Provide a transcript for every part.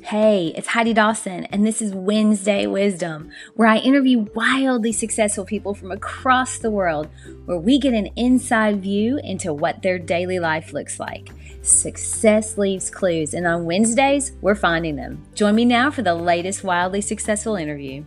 Hey, it's Heidi Dawson, and this is Wednesday Wisdom, where I interview wildly successful people from across the world, where we get an inside view into what their daily life looks like. Success leaves clues, and on Wednesdays, we're finding them. Join me now for the latest wildly successful interview.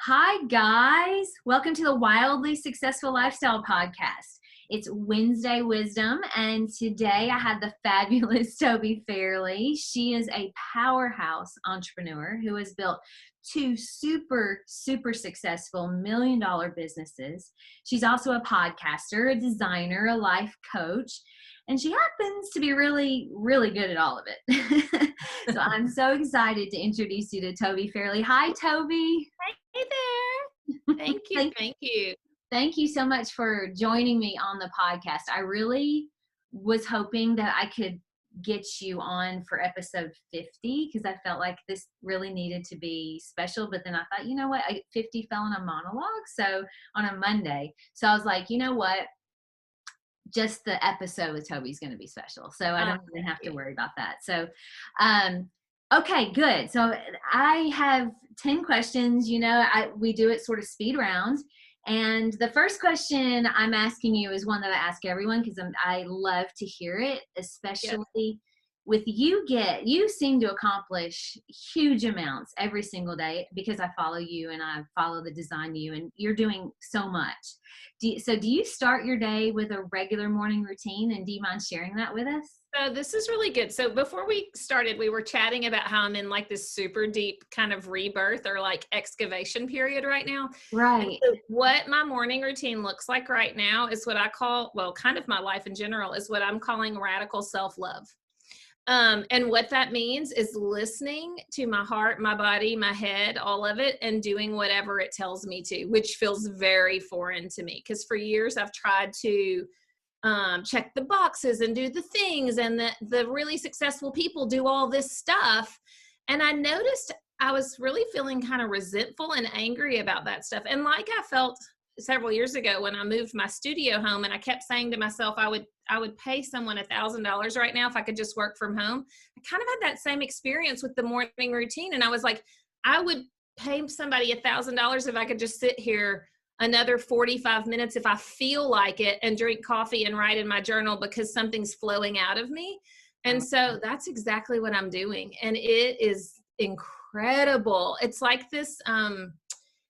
Hi, guys. Welcome to the Wildly Successful Lifestyle Podcast. It's Wednesday Wisdom, and today I have the fabulous Tobi Fairley. She is a powerhouse entrepreneur who has built two super successful $1 million businesses. She's also a podcaster, a designer, a life coach, and she happens to be really good at all of it. So I'm so excited to introduce you to Tobi Fairley. Hi, Tobi. Hey there. Thank you. Thank you. Thank you so much for joining me on the podcast. I really was hoping that I could get you on for episode 50 because I felt like this really needed to be special. But then I thought, you know what? 50 fell in a monologue. So on a Monday. So I was like, you know what? Just the episode with Tobi's going to be special. So I don't even have to worry about that. So, okay, good. So I have 10 questions. You know, we do it sort of speed round. And the first question I'm asking you is one that I ask everyone because I love to hear it, especially with you. You seem to accomplish huge amounts every single day because I follow you and I follow the Design You, and you're doing so much. So do you start your day with a regular morning routine, and do you mind sharing that with us? So this is really good. So before we started, we were chatting about how I'm in like this super deep kind of rebirth or like excavation period right now. Right. So what my morning routine looks like right now is what I call, well, kind of my life in general is what I'm calling radical self-love. And what that means is listening to my heart, my body, my head, all of it, and doing whatever it tells me to, which feels very foreign to me. Because for years I've tried to check the boxes and do the things, and the really successful people do all this stuff. And I noticed I was really feeling kind of resentful and angry about that stuff. And like I felt several years ago when I moved my studio home, and I kept saying to myself, I would pay someone $1,000 right now if I could just work from home. I kind of had that same experience with the morning routine. And I was like, I would pay somebody $1,000 if I could just sit here another 45 minutes if I feel like it and drink coffee and write in my journal because something's flowing out of me. And so that's exactly what I'm doing. And it is incredible. It's like this,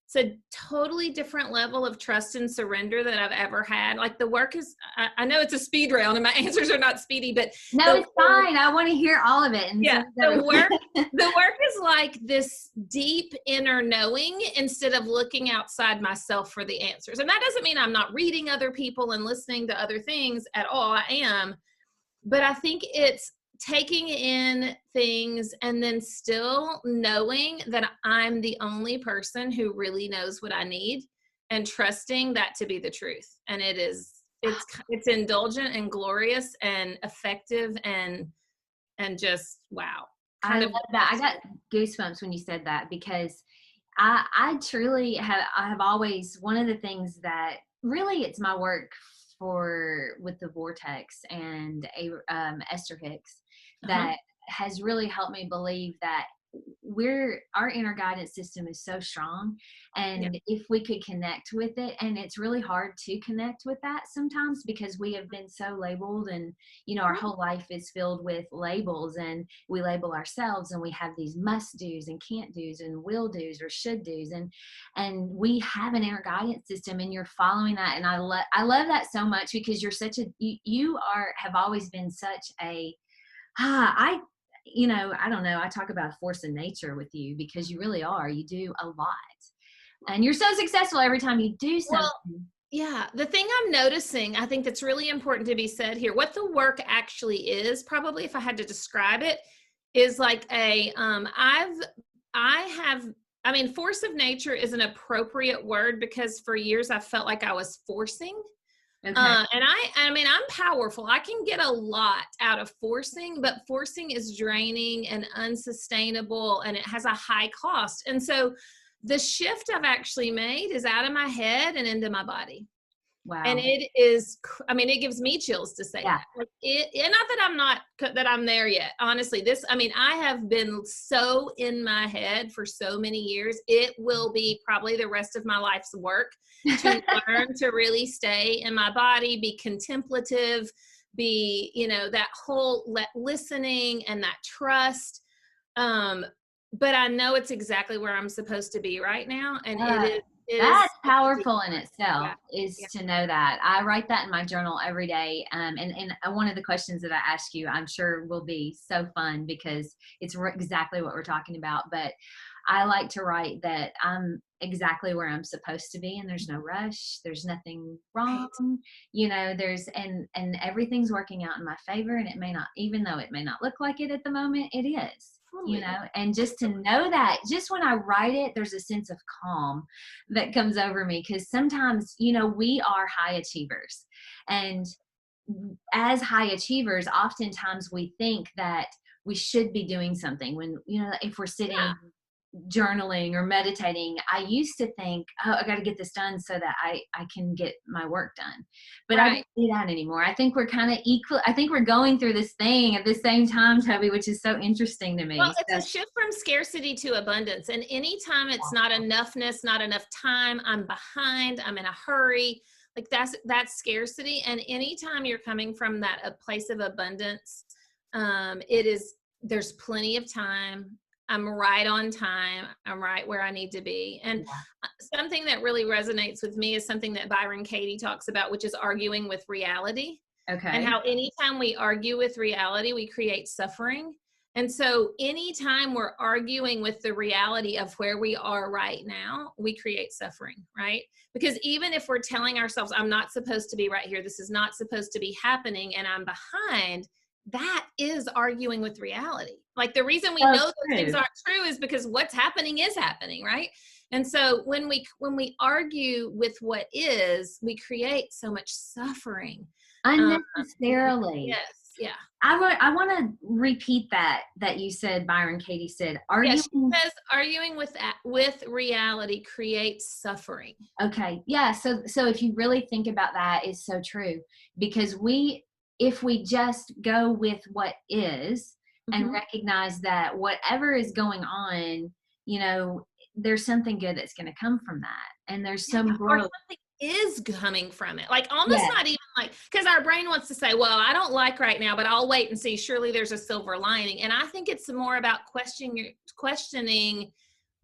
it's a totally different level of trust and surrender that I've ever had. Like the work is, I know it's a speed round and my answers are not speedy, but no, it's fine. I want to hear all of it. And yeah, the work is like this deep inner knowing instead of looking outside myself for the answers. And that doesn't mean I'm not reading other people and listening to other things at all. I am, but I think it's taking in things and then still knowing that I'm the only person who really knows what I need and trusting that to be the truth. And it's indulgent and glorious and effective and just wow. I love that. I got goosebumps when you said that because I truly have always, one of the things that really it's my work with the Vortex and Esther Hicks that has really helped me believe that our inner guidance system is so strong, and if we could connect with it, and it's really hard to connect with that sometimes because we have been so labeled, and you know our whole life is filled with labels, and we label ourselves, and we have these must do's and can't do's and will do's or should do's, and we have an inner guidance system, and you're following that, and I love that so much because you're have always been such a I don't know. I talk about force in nature with you because you really are. You do a lot. And you're so successful every time you do something. Well, yeah. The thing I'm noticing, I think that's really important to be said here, what the work actually is, probably if I had to describe it, is like force of nature is an appropriate word because for years I felt like I was forcing. Okay. And I'm powerful. I can get a lot out of forcing, but forcing is draining and unsustainable, and it has a high cost. And so the shift I've actually made is out of my head and into my body. And Wow. it is, I mean, it gives me chills to say Yeah. that. Like and not that I'm there yet. Honestly, I mean, I have been so in my head for so many years. It will be probably the rest of my life's work to learn to really stay in my body, be contemplative, be, that whole listening and that trust. But I know it's exactly where I'm supposed to be right now. And it is That's such a deep powerful in part. itself, Yeah. is Yeah. to know that. I write that in my journal every day. And one of the questions that I ask you, I'm sure will be so fun because it's exactly what we're talking about. But I like to write that I'm exactly where I'm supposed to be, and there's no rush. There's nothing wrong. Right. And everything's working out in my favor, and it may not, even though it may not look like it at the moment, it is. Totally. And just to know that, just when I write it, there's a sense of calm that comes over me, because sometimes, we are high achievers, and as high achievers, oftentimes we think that we should be doing something when, if we're Yeah. sitting journaling or meditating. I used to think, oh, I got to get this done so that I can get my work done. But I don't Right. do that anymore. I think we're kind of equal. I think we're going through this thing at the same time, Toby, which is so interesting to Well, me. it's So, a shift from scarcity to abundance. And anytime it's not enoughness, not enough time, I'm behind, I'm in a hurry, like that's scarcity. And anytime you're coming from a place of abundance, there's plenty of time. I'm right on time. I'm right where I need to be. And yeah. something that really resonates with me is something that Byron Katie talks about, which is arguing with reality. And Okay. how anytime we argue with reality, we create suffering. And so anytime we're arguing with the reality of where we are right now, we create suffering, right? Because even if we're telling ourselves, I'm not supposed to be right here, this is not supposed to be happening, and I'm behind, that is arguing with reality. Like the reason we So know those things true. aren't true is because what's happening is happening, right? And so when we argue with what is, we create so much suffering. Unnecessarily. Yes, yeah. I want to repeat that you said, Byron Katie said, Yeah, she arguing. says arguing with reality creates suffering. Okay. Yeah. So if you really think about that, it's so true, because if we just go with what is and Mm-hmm. recognize that whatever is going on, there's something good that's going to come from that. And there's Yeah, some or growth. something is coming from it. Like almost Yeah. not even like, because our brain wants to say, well, I don't like right now, but I'll wait and see. Surely there's a silver lining. And I think it's more about questioning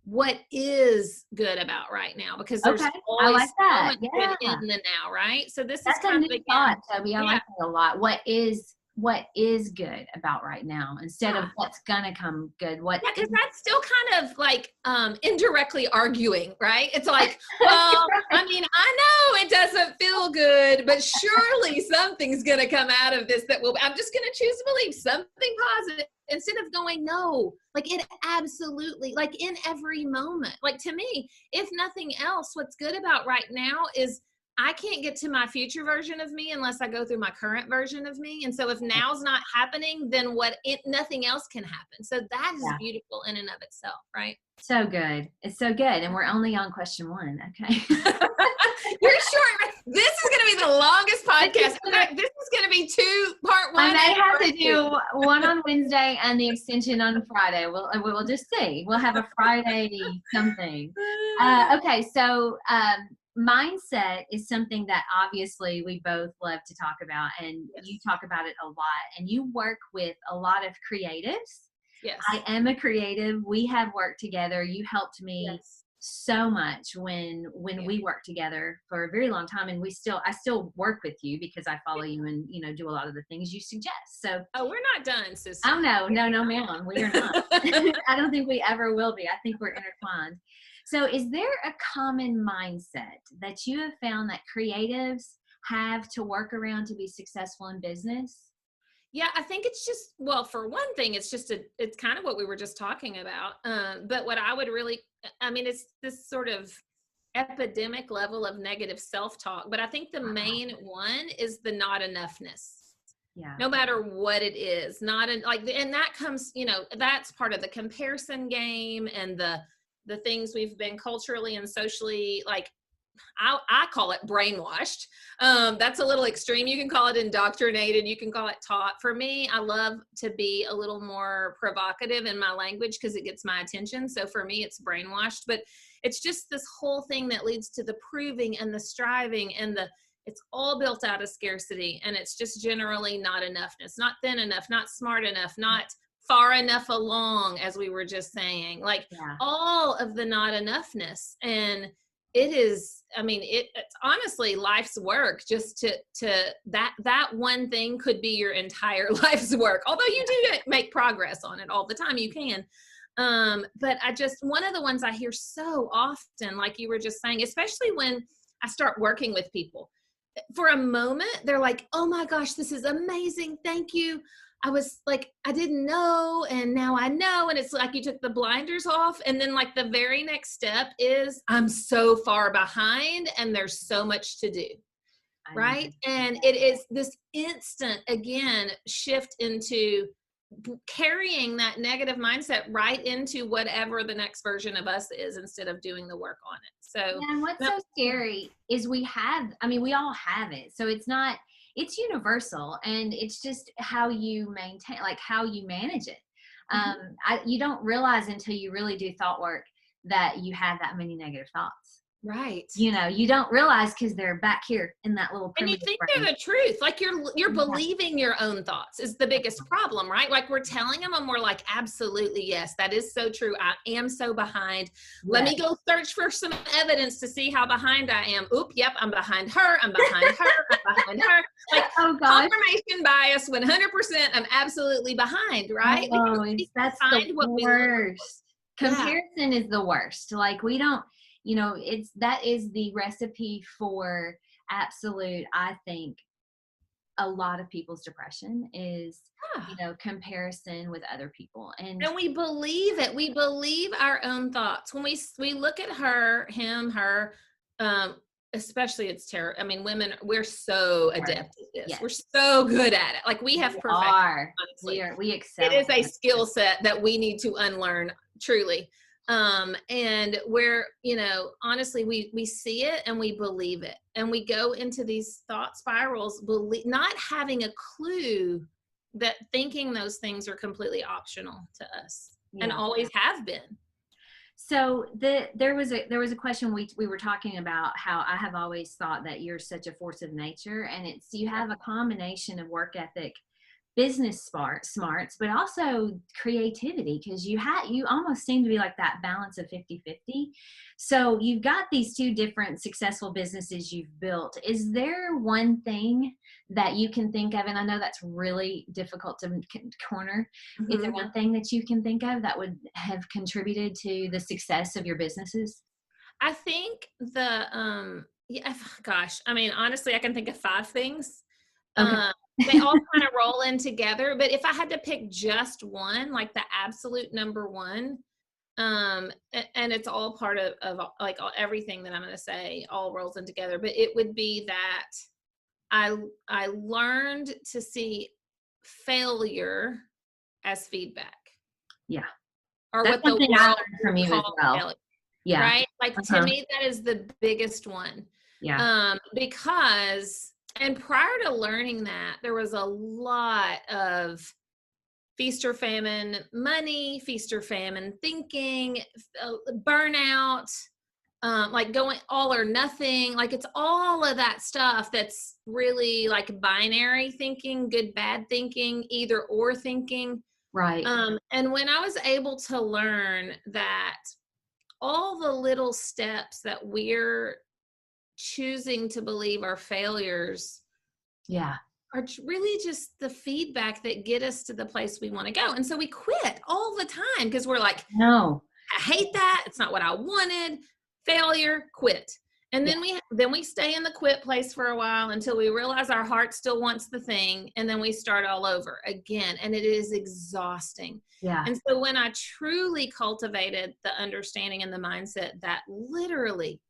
what is good about right now, because there's Okay. I like always so that. much good Yeah. in the now, right? So this is That's a kind of, new thought, again, Toby. I yeah, like that a lot. What is good about right now, instead of yeah. what's gonna come good. What Yeah, is because that's still kind of like indirectly arguing, right? It's like, well, I mean, I know it doesn't feel good, but surely something's going to come out of this I'm just going to choose to believe something positive instead of going, no, like it absolutely, like in every moment. Like to me, if nothing else, what's good about right now is I can't get to my future version of me unless I go through my current version of me. And so if now's not happening, then nothing else can happen. So that is yeah. beautiful in and of itself, right? So good. It's so good. And we're only on question 1. Okay. You're short. Right? This is going to be the longest podcast. In fact, this is going to be part 1. I may have to do one on Wednesday and the extension on Friday. We'll just see. We'll have a Friday something. Okay. So, mindset is something that obviously we both love to talk about, and Yes. you talk about it a lot, and you work with a lot of creatives. Yes. I am a creative. We have worked together. You helped me Yes. so much when Yeah. we worked together for a very long time, and I still work with you because I follow you and do a lot of the things you suggest. So Oh, we're not done, sister. oh no, ma'am, we are not. I don't think we ever will be. I think we're intertwined. So is there a common mindset that you have found that creatives have to work around to be successful in business? Yeah, I think it's just, well, for one thing, it's kind of what we were just talking about. But what I would really, I mean, it's this sort of epidemic level of negative self-talk. But I think the main one is the not enoughness. Yeah. No matter what it is, and that comes, that's part of the comparison game and the things we've been culturally and socially like I call it brainwashed. That's a little extreme. You can call it indoctrinated. You can call it taught. For me, I love to be a little more provocative in my language because it gets my attention. So for me, it's brainwashed, but it's just this whole thing that leads to the proving and the striving and it's all built out of scarcity. And it's just generally not enoughness, not thin enough, not smart enough, not far enough along, as we were just saying, like all of the not enoughness. And it is, I mean, it's honestly life's work just to that one thing could be your entire life's work. Although you do make progress on it all the time, you can. But one of the ones I hear so often, like you were just saying, especially when I start working with people, for a moment, they're like, oh my gosh, this is amazing. Thank you. I was like, I didn't know, and now I know. And it's like you took the blinders off. And then like the very next step is I'm so far behind and there's so much to do. Right. And it is this instant, again, shift into carrying that negative mindset right into whatever the next version of us is instead of doing the work on it. So, and what's so scary is we all have it. So it's universal, and it's just how you maintain, like how you manage it. You don't realize until you really do thought work that you have that many negative thoughts. Right. You don't realize because they're back here in that little and you think brain. they're the truth. Like you're believing your own thoughts is the biggest problem, right? Like we're telling them and we're like, absolutely, yes, that is so true. I am so behind. Let me go search for some evidence to see how behind I am. Oop, yep, I'm behind her. I'm behind her. I'm behind her. Like confirmation bias, 100%. I'm absolutely behind, right? Oh, that's the worst. Comparison is the worst. Like we don't. That is the recipe for absolute, I think, a lot of people's depression is, comparison with other people. And we believe it. We believe our own thoughts. When we look at her, him, her, especially it's terror. I mean, women, we're so adept at this. Yes. We're so good at it. Like we have perfection. We excel. It is a skill set that we need to unlearn, truly. And where, honestly, we see it and we believe it, and we go into these thought spirals, not having a clue that thinking those things are completely optional to us and always have been. So there was a question we were talking about how I have always thought that you're such a force of nature, and you have a combination of work ethic, business smarts, but also creativity, because you almost seem to be like that balance of 50-50. So you've got these two different successful businesses you've built. Is there one thing that you can think of, and I know that's really difficult to corner, is there one thing that you can think of that would have contributed to the success of your businesses? I think I mean, honestly, I can think of 5 things. Okay. They all kind of roll in together, but if I had to pick just one, like the absolute number one, and it's all part of like everything that I'm going to say all rolls in together, but it would be that I learned to see failure as feedback. Yeah. Or that's what the world I learned from you as well. Failure, yeah. Right? Like to me, that is the biggest one. Yeah. Because and prior to learning that, there was a lot of feast or famine money, feast or famine thinking, burnout, like going all or nothing. Like it's all of that stuff that's really like binary thinking, good, bad thinking, either or thinking. Right. And when I was able to learn that all the little steps that we're choosing to believe are failures are really just the feedback that get us to the place we want to go. And so we quit all the time because we're like, no, I hate that. It's not what I wanted. Failure, quit. And then we stay in the quit place for a while until we realize our heart still wants the thing. And then we start all over again. And it is exhausting. Yeah. And so when I truly cultivated the understanding and the mindset that literally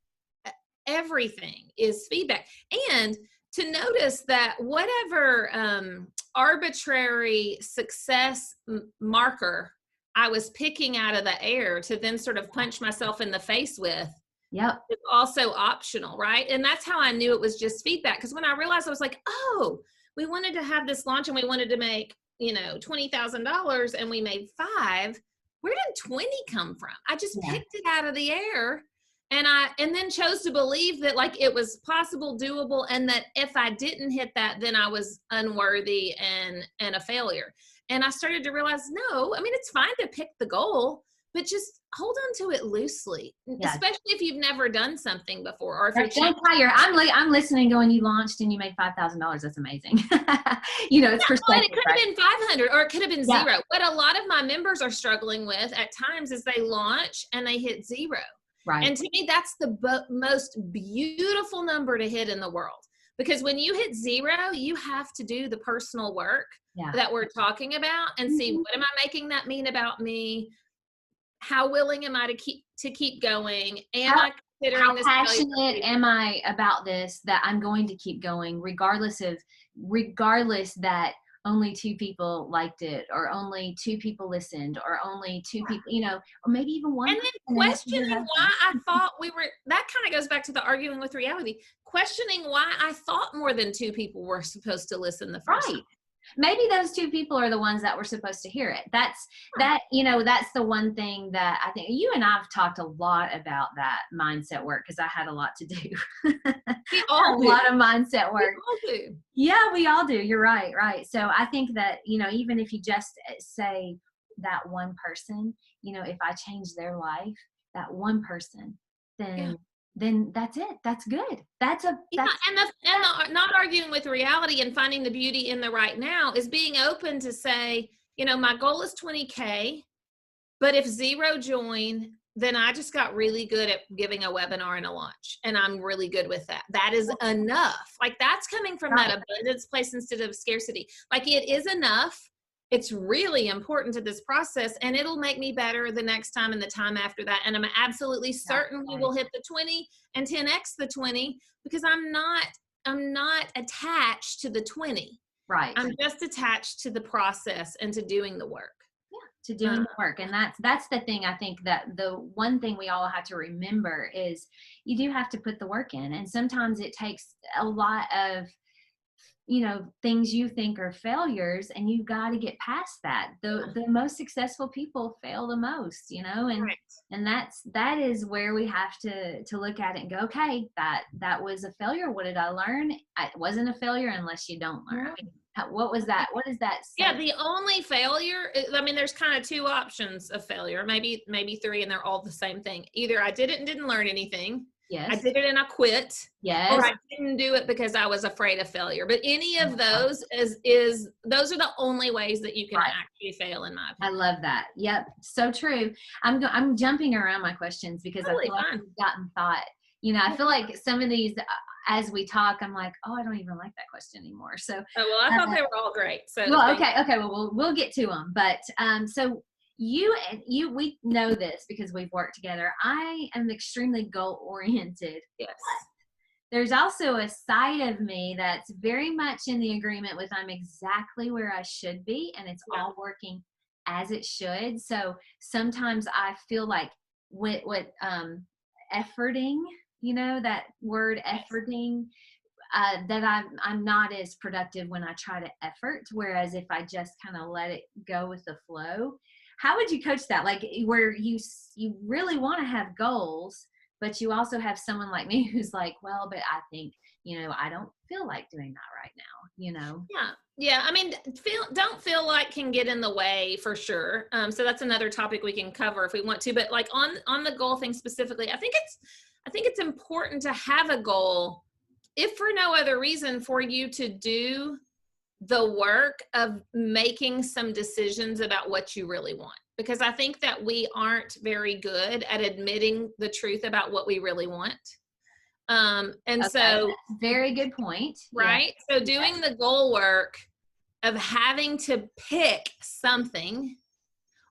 everything is feedback, and to notice that whatever arbitrary success marker I was picking out of the air to then sort of punch myself in the face with Yep. It's also optional, right? And that's how I knew it was just feedback. Because when I realized, I was like, oh, we wanted to have this launch and we wanted to make, $20,000 and we made 5. Where did 20 come from? I just Yeah. picked it out of the air. And then chose to believe that like it was possible, doable, and that if I didn't hit that, then I was unworthy and a failure. And I started to realize, no, I mean, it's fine to pick the goal, but just hold on to it loosely, especially if you've never done something before, or if Don't tire. I'm listening going, you launched and you made $5,000. That's amazing. It's perspective. Well, it could have been 500 or it could have been 0. Yeah. What a lot of my members are struggling with at times is they launch and they hit 0. Right. And to me, that's the most beautiful number to hit in the world. Because when you hit 0, you have to do the personal work that we're talking about and see, what am I making that mean about me? How willing am I to keep going? Am I considering how this passionate am I about this that I'm going to keep going regardless that only 2 people liked it, or only 2 people listened, or only 2 people, or maybe even 1. And then questioning why I thought that kind of goes back to the arguing with reality, questioning why I thought more than 2 people were supposed to listen the first time. Maybe those 2 people are the ones that were supposed to hear it. That's the one thing that I think you and I've talked a lot about, that mindset work, because I had a lot to do. We all do. A lot of mindset work. We all do. Yeah, we all do. You're right. Right. So I think that, even if you just say that one person, if I change their life, that one person, then that's it. That's good. And not arguing with reality and finding the beauty in the right now is being open to say, my goal is 20K, but if 0 join, then I just got really good at giving a webinar and a launch, and I'm really good with that. That is enough. Like, that's coming from that abundance place instead of scarcity. Like, it is enough. It's really important to this process, and it'll make me better the next time and the time after that. And I'm absolutely certain we will hit the 20 and 10x the 20, because I'm not attached to the 20. Right. I'm just attached to the process and to doing the work. To doing the work. And that's the thing. I think that the one thing we all have to remember is you do have to put the work in. And sometimes it takes a lot of, things you think are failures, and you've got to get past that. The most successful people fail the most, and that is where we have to look at it and go, okay, that was a failure. What did I learn? It wasn't a failure unless you don't learn. I mean, what was that? What is that? Yeah, the only failure, there's kind of 2 options of failure, maybe 3, and they're all the same thing. Either I did it and didn't learn anything. Yes. I did it and I quit. Yes. Or I didn't do it because I was afraid of failure. But any of those is those are the only ways that you can actually fail, in my opinion. I love that. Yep. So true. I'm jumping around my questions because I feel like I've gotten thought. I feel like some of these, as we talk, I'm like, oh, I don't even like that question anymore. So, I thought they were all great. So, okay. Well, we'll get to them. But so we know this because we've worked together. I am extremely goal oriented. Yes. There's also a side of me that's very much in the agreement with I'm exactly where I should be, and it's all working as it should. So sometimes I feel like with efforting, that word efforting, that I'm not as productive when I try to effort. Whereas if I just kind of let it go with the flow. How would you coach that? Like, where you really want to have goals, but you also have someone like me who's like, well, but I think, I don't feel like doing that right now, Yeah. I mean, don't feel like can get in the way, for sure. So that's another topic we can cover if we want to, but like on the goal thing specifically, I think it's important to have a goal, if for no other reason, for you to do the work of making some decisions about what you really want. Because I think that we aren't very good at admitting the truth about what we really want. So very good point. Right. Yeah. So doing the goal work of having to pick something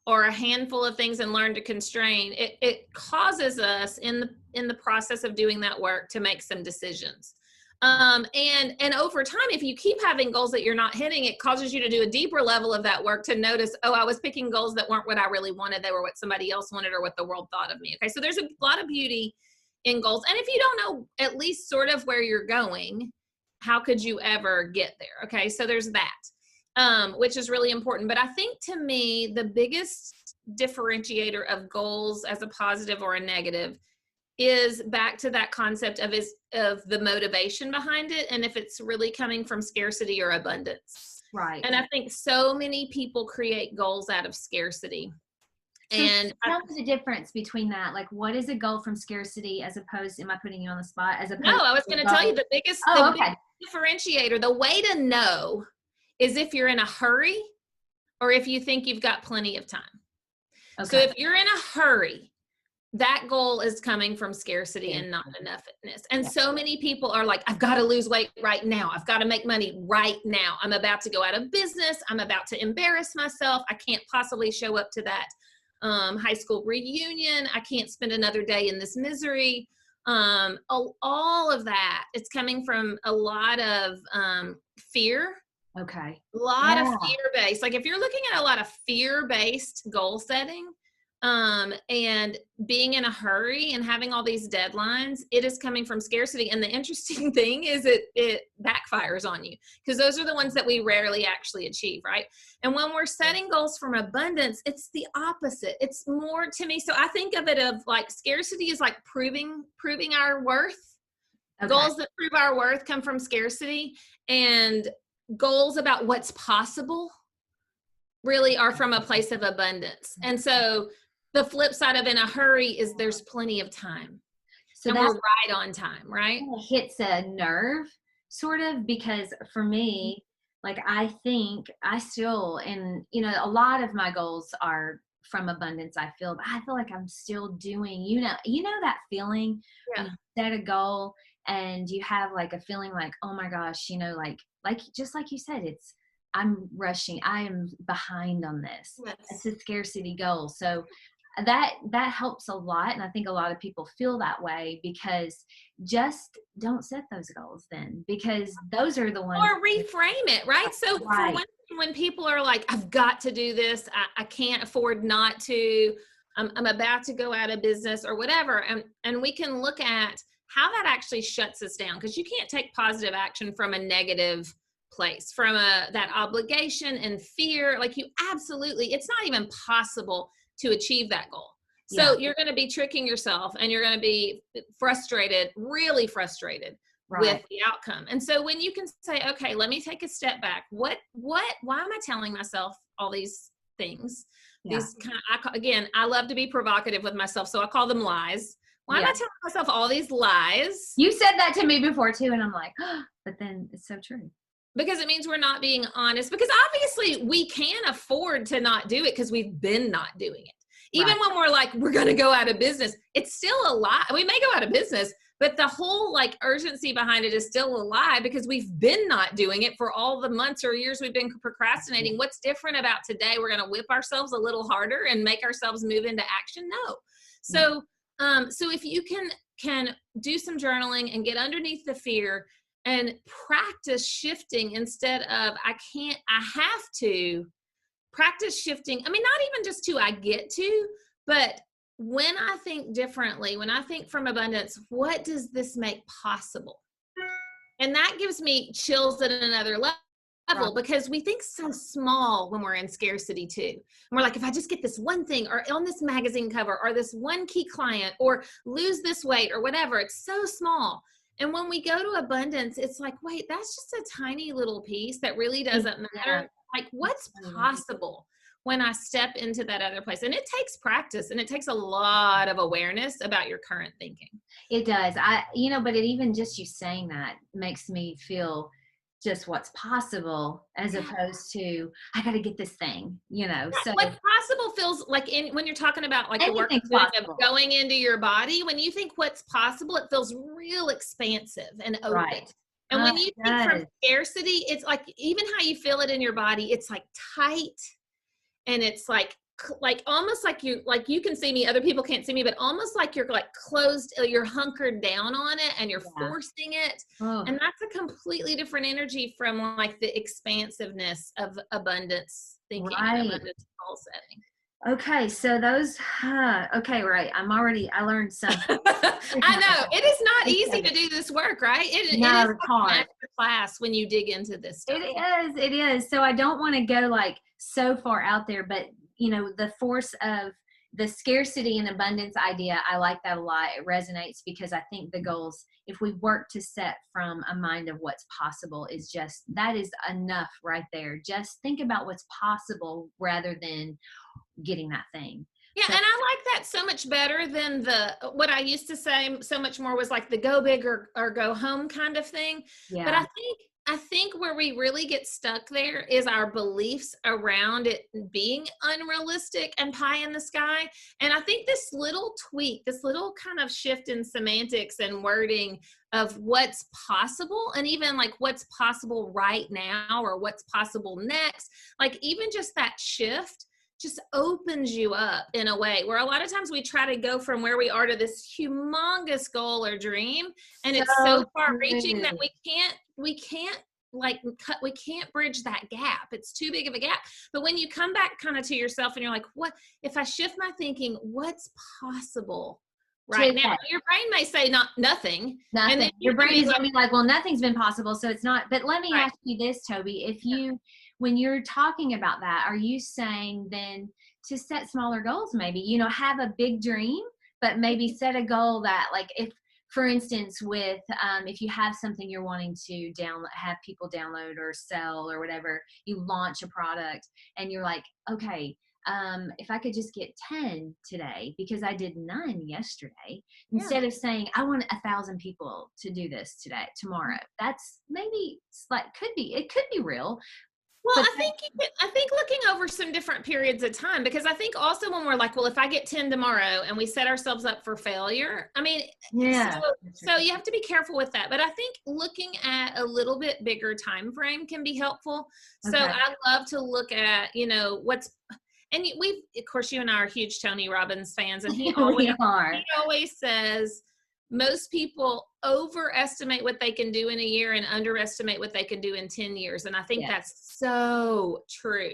or a handful of things and learn to constrain, it causes us in the process of doing that work to make some decisions. And over time, if you keep having goals that you're not hitting, it causes you to do a deeper level of that work to notice, oh, I was picking goals that weren't what I really wanted. They were what somebody else wanted or what the world thought of me. Okay. So there's a lot of beauty in goals. And if you don't know at least sort of where you're going, how could you ever get there? Okay, so there's that, which is really important. But I think to me, the biggest differentiator of goals as a positive or a negative is back to that concept of the motivation behind it, and if it's really coming from scarcity or abundance. Right. And I think so many people create goals out of scarcity. So And tell me the difference between that. Like, what is a goal from scarcity as opposed, am I putting you on the spot? As opposed no, I was going to tell you the biggest differentiator, the way to know is if you're in a hurry or if you think you've got plenty of time. Okay. So if you're in a hurry, that goal is coming from scarcity and not enoughness. And so many people are like, I've got to lose weight right now. I've got to make money right now. I'm about to go out of business. I'm about to embarrass myself. I can't possibly show up to that high school reunion. I can't spend another day in this misery. All of that, it's coming from a lot of fear. Okay. A lot of fear-based. Like if you're looking at a lot of fear-based goal setting, and being in a hurry and having all these deadlines, it is coming from scarcity. And the interesting thing is it backfires on you, because those are the ones that we rarely actually achieve, right? And when we're setting goals from abundance, it's the opposite. It's more, to me, so I think of it of like scarcity is like proving our worth. Okay. Goals that prove our worth come from scarcity, and goals about what's possible really are from a place of abundance. And so the flip side of in a hurry is there's plenty of time. So we're right on time, right? It hits a nerve sort of, because for me, like I think I still, and you know, a lot of my goals are from abundance, I feel, but I feel like I'm still doing, you know that feeling when you set a goal and you have like a feeling like, oh my gosh, you know, like just like you said, I'm rushing, I am behind on this. Yes. It's a scarcity goal. So that helps a lot. And I think a lot of people feel that way, because just don't set those goals then, because those are the ones. Or reframe it, right? So for one thing, when people are like, I've got to do this, I can't afford not to, I'm about to go out of business or whatever. And we can look at how that actually shuts us down, because you can't take positive action from a negative place, from that obligation and fear. Like you absolutely, it's not even possible to achieve that goal. So you're going to be tricking yourself, and you're going to be frustrated, really frustrated with the outcome. And so when you can say, okay, let me take a step back. Why am I telling myself all these things? These again, I love to be provocative with myself, so I call them lies. Why am I telling myself all these lies? You said that to me before too, and I'm like, oh, but then it's so true. Because it means we're not being honest, because obviously we can afford to not do it because we've been not doing it. Even when we're like, we're going to go out of business, it's still a lie. We may go out of business, but the whole like urgency behind it is still a lie, because we've been not doing it for all the months or years we've been procrastinating. What's different about today? We're going to whip ourselves a little harder and make ourselves move into action? No. So, so if you can do some journaling and get underneath the fear and practice shifting instead of I have to, practice shifting. I mean, not even just to I get to, but when I think differently, when I think from abundance, what does this make possible? And that gives me chills at another level, because we think so small when we're in scarcity too. And we're like, if I just get this one thing, or on this magazine cover, or this one key client, or lose this weight, or whatever, it's so small. And when we go to abundance, it's like, wait, that's just a tiny little piece that really doesn't matter. Like, what's possible when I step into that other place? And it takes practice, and it takes a lot of awareness about your current thinking. It does. But it even just you saying that makes me feel just what's possible, as opposed to I got to get this thing, So what's possible feels like when you're talking about like the work of going into your body, when you think what's possible, it feels real expansive and open. Right. And when you think from scarcity, it's like, even how you feel it in your body, it's like tight, and it's like almost like you can see me, other people can't see me, but almost like you're like closed, you're hunkered down on it, and you're forcing it. Oh. And that's a completely different energy from like the expansiveness of abundance thinking, and abundance goal setting. Okay, so those, okay, right. I learned something. I know it is not easy Okay. to do this work, right? It No, is it's like a hard. master class when you dig into this stuff. It is. So I don't want to go like so far out there, but the force of the scarcity and abundance idea, I like that a lot. It resonates because I think the goals, if we work to set from a mind of what's possible, that is enough right there. Just think about what's possible rather than getting that thing. Yeah, So and I like that so much better than what I used to say so much more was like the go big or go home kind of thing. But yeah, I think where we really get stuck there is our beliefs around it being unrealistic and pie in the sky. And I think this little tweak, this little kind of shift in semantics and wording of what's possible, and even like what's possible right now or what's possible next, like even just that shift just opens you up in a way where a lot of times we try to go from where we are to this humongous goal or dream, and it's so so far reaching that true. we can't bridge that gap. It's too big of a gap. But when you come back kind of to yourself and you're like, what if I shift my thinking, what's possible right now? Today. Your brain may say nothing, and Nothing. then you Your can brain be is like, gonna be like, well, nothing's been possible, so it's not. But let me right, ask you this, Toby. When you're talking about that, are you saying then to set smaller goals, maybe, have a big dream, but maybe set a goal that, like, if, for instance, if you have something you're wanting to have people download or sell or whatever, you launch a product and you're like, okay, if I could just get 10 today because I did 9 yesterday, yeah. instead of saying I want 1,000 people to do this tomorrow, that's maybe like it could be real, Well, but I think looking over some different periods of time, because I think also when we're like, well, if I get 10 tomorrow and we set ourselves up for failure, I mean, so yeah, so you have to be careful with that. But I think looking at a little bit bigger time frame can be helpful. So okay. I love to look at, and we, of course, you and I are huge Tony Robbins fans, and We are. he always says most people overestimate what they can do in a year and underestimate what they can do in 10 years. And I think Yes. that's so true.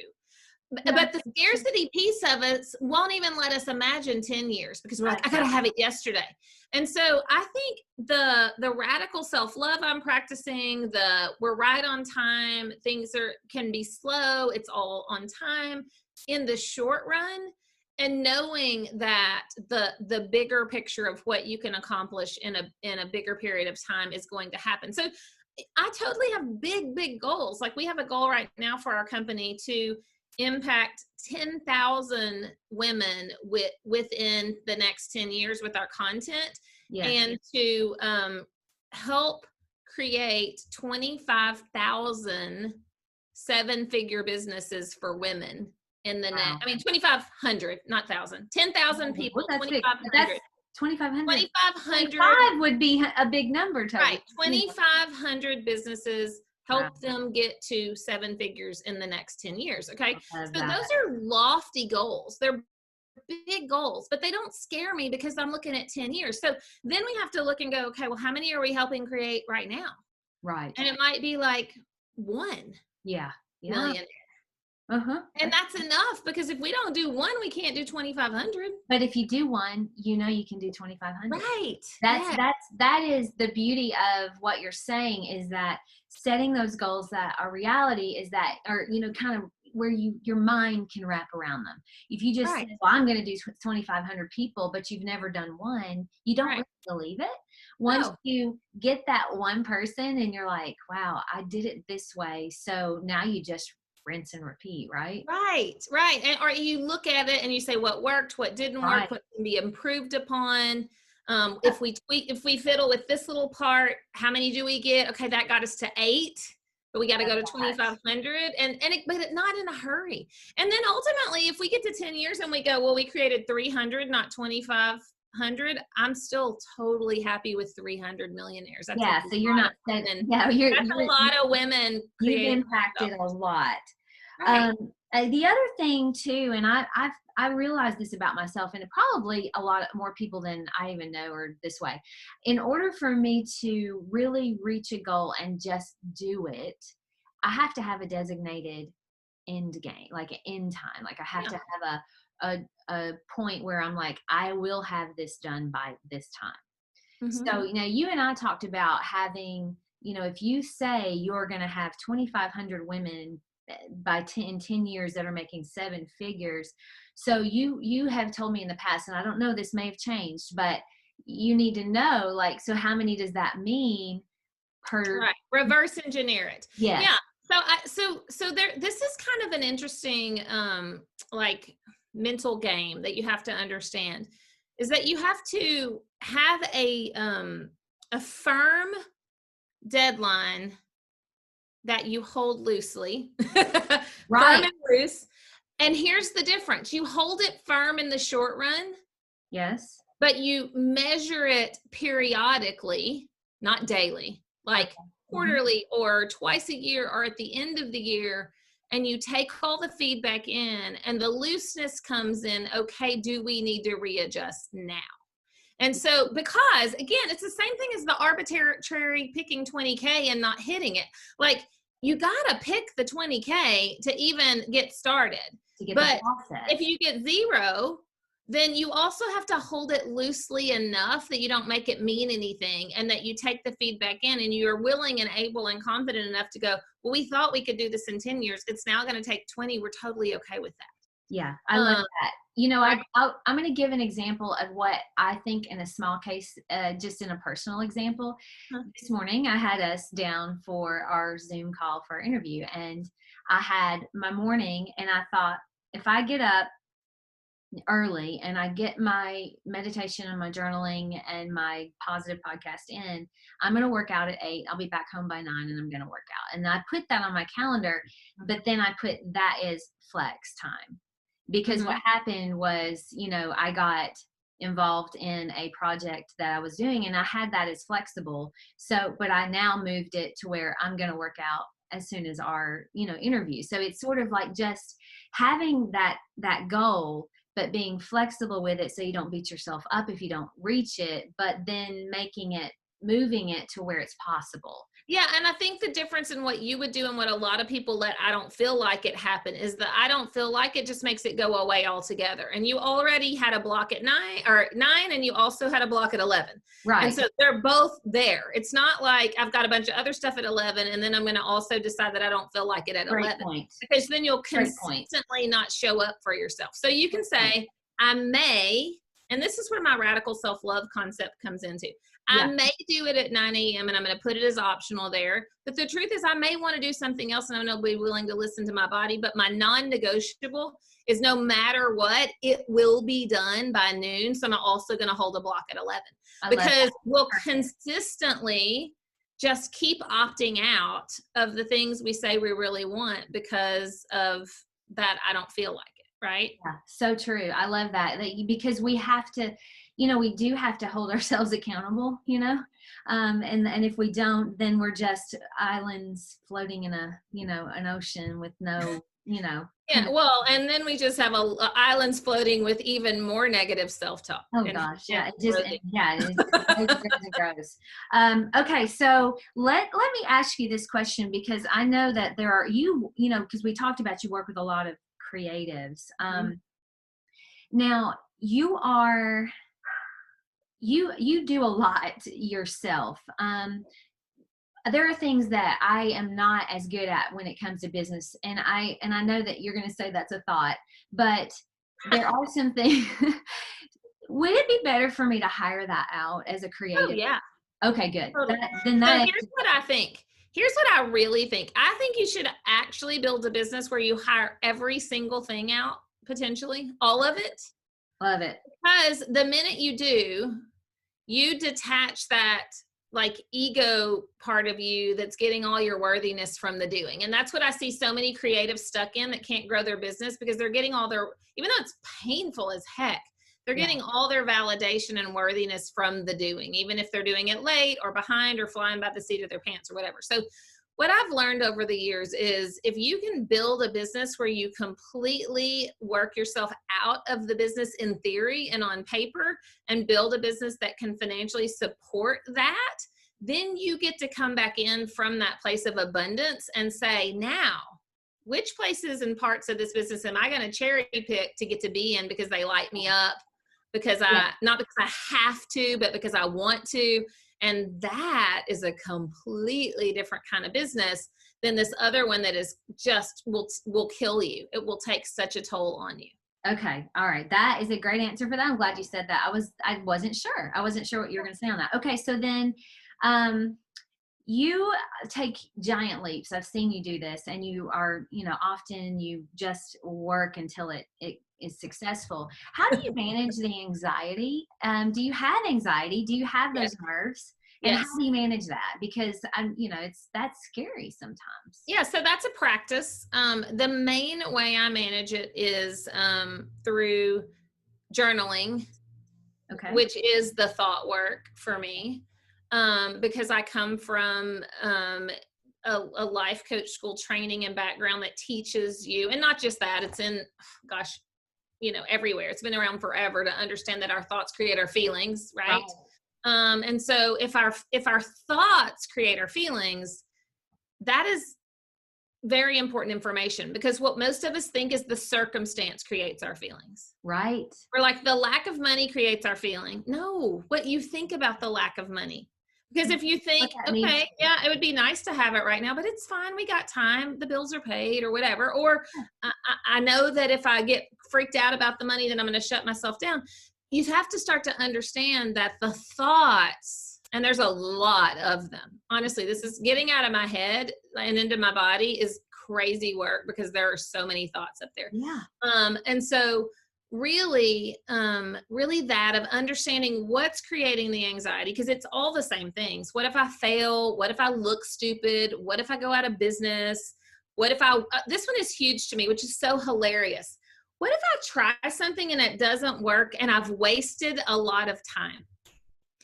Yeah, But the scarcity piece of it won't even let us imagine 10 years because we're I like, I know. gotta have it yesterday. And so I think the radical self-love I'm practicing, we're right on time, can be slow, it's all on time in the short run, and knowing that the bigger picture of what you can accomplish in a bigger period of time is going to happen. So I totally have big goals. Like we have a goal right now for our company to impact 10,000 women within the next 10 years with our content, Yes. and to help create 25,000 seven-figure businesses for women in the Wow. next, I mean, 2,500, not thousand, 10,000 Well, people, that's big. That's 2,500, 2,500. 2,500, 25 would be a big number, right, Toby. 2,500 businesses, Wow. help them get to seven figures in the next 10 years. Okay. I love So that. those are lofty goals. They're big goals, but they don't scare me because I'm looking at 10 years. So then we have to look and go, okay, well, how many are we helping create right now? Right. And it might be like 1 Yeah. Yeah. million. Uh-huh. And that's enough, because if we don't do 1, we can't do 2,500. But if you do one, you can do 2,500. Right. That's Yeah. that is the beauty of what you're saying, is that setting those goals that are reality is that, or kind of where your mind can wrap around them. If you just Right. say, well, I'm going to do 2,500 people, but you've never done one, you don't Right. really believe it. Once No. you get that one person and you're like, wow, I did it this way, so now you just rinse and repeat, right? Right. And or you look at it and you say what worked, what didn't Right. work, what can be improved upon. Yeah. If we fiddle with this little part, how many do we get? Okay, that got us to 8, but we got to go to 2,500, but not in a hurry. And then ultimately, if we get to 10 years and we go, well, we created 300, not 2,500, I'm still totally happy with 300 millionaires. That's Yeah, a so you're lot not of saying, women. yeah, That's a lot of women you've creating impacted stuff. a lot. Right. The other thing too, and I realized this about myself, and probably a lot more people than I even know are this way. In order for me to really reach a goal and just do it, I have to have a designated end game, like an end time. Like I have Yeah. to have a point where I'm like, I will have this done by this time. Mm-hmm. So, you and I talked about having, if you say you're going to have 2,500 women in 10 years that are making 7 figures. So you have told me in the past, and I don't know, this may have changed, but you need to know, like, so how many does that mean per? Right. Reverse engineer it. Yes. Yeah. So there, this is kind of an interesting, like mental game that you have to understand, is that you have to have a firm deadline that you hold loosely, Right. firm and loose. And here's the difference. You hold it firm in the short run. Yes. But you measure it periodically, not daily, like quarterly or twice a year or at the end of the year. And you take all the feedback in, and the looseness comes in. Okay, do we need to readjust now? And so, because again, it's the same thing as the arbitrary picking 20K and not hitting it. Like, you got to pick the 20K to even get started. But if you get 0, then you also have to hold it loosely enough that you don't make it mean anything, and that you take the feedback in, and you're willing and able and confident enough to go, well, we thought we could do this in 10 years. It's now going to take 20. We're totally okay with that. Yeah, I love that. Right. I'm going to give an example of what I think in a small case, just in a personal example. This morning, I had us down for our Zoom call for our interview, and I had my morning, and I thought, if I get up early and I get my meditation and my journaling and my positive podcast in, I'm going to work out at 8. I'll be back home by 9, and I'm going to work out. And I put that on my calendar, but then I put that as flex time. Because what happened was, I got involved in a project that I was doing, and I had that as flexible. So, but I now moved it to where I'm going to work out as soon as our, interview. So it's sort of like just having that goal, but being flexible with it so you don't beat yourself up if you don't reach it, but then moving it to where it's possible. Yeah, and I think the difference in what you would do and what a lot of people let I don't feel like it happen is that I don't feel like it just makes it go away altogether. And you already had a block at 9, and you also had a block at 11. Right. And so they're both there. It's not like I've got a bunch of other stuff at 11 and then I'm going to also decide that I don't feel like it at 11. Point. Because then you'll consistently not show up for yourself. So you can say, I may, and this is where my radical self-love concept comes into. I may do it at 9 a.m. and I'm going to put it as optional there. But the truth is I may want to do something else and I'm going to be willing to listen to my body. But my non-negotiable is no matter what, it will be done by noon. So I'm also going to hold a block at 11 because we'll consistently just keep opting out of the things we say we really want because of that. I don't feel like it. Right. Yeah, so true. I love that because we have to, we do have to hold ourselves accountable, and if we don't, then we're just islands floating in an ocean with no, Yeah, well, and then we just have islands floating with even more negative self-talk. Oh gosh, yeah, it grows. Okay, so let me ask you this question, because I know that there are because we talked about you work with a lot of creatives. Now you do a lot yourself. There are things that I am not as good at when it comes to business, and I know that you're going to say that's a thought, but there are some things. Would it be better for me to hire that out as a creative? Oh yeah. Okay, good. Totally. So here's what I think. Here's what I really think. I think you should actually build a business where you hire every single thing out, potentially, all of it. Love it. Because the minute you do, you detach that like ego part of you that's getting all your worthiness from the doing. And that's what I see so many creatives stuck in that can't grow their business, because they're getting all their, even though it's painful as heck, they're getting all their validation and worthiness from the doing, even if they're doing it late or behind or flying by the seat of their pants or whatever. So what I've learned over the years is if you can build a business where you completely work yourself out of the business in theory and on paper, and build a business that can financially support that, then you get to come back in from that place of abundance and say, now which places and parts of this business am I going to cherry pick to get to be in because they light me up, because not because I have to, but because I want to. And that is a completely different kind of business than this other one that is just will kill you. It will take such a toll on you. Okay. All right. That is a great answer for that. I'm glad you said that. I wasn't sure. I wasn't sure what you were going to say on that. Okay. So then, you take giant leaps. I've seen you do this, and you are, often you just work until it is successul. How do you manage the anxiety? Do you have anxiety? Do you have those nerves? And Yes. how do you manage that? Because that's scary sometimes. Yeah, so that's a practice. The main way I manage it is through journaling, Okay. which is the thought work for me, because I come from a life coach school training and background that teaches you, and not just that, it's in, everywhere. It's been around forever to understand that our thoughts create our feelings, right? And so if our thoughts create our feelings, that is very important information, because what most of us think is the circumstance creates our feelings. Right. Or like the lack of money creates our feeling. No, what you think about the lack of money. Because if you think, okay, yeah, it would be nice to have it right now, but it's fine. We got time. The bills are paid or whatever. Or I know that if I get freaked out about the money, then I'm going to shut myself down. You have to start to understand that the thoughts, and there's a lot of them. Honestly, this is getting out of my head and into my body is crazy work, because there are so many thoughts up there. Yeah. And so really that of understanding what's creating the anxiety, because it's all the same things. What if I fail? What if I look stupid? What if I go out of business? What if this one is huge to me, which is so hilarious. What if I try something and it doesn't work and I've wasted a lot of time?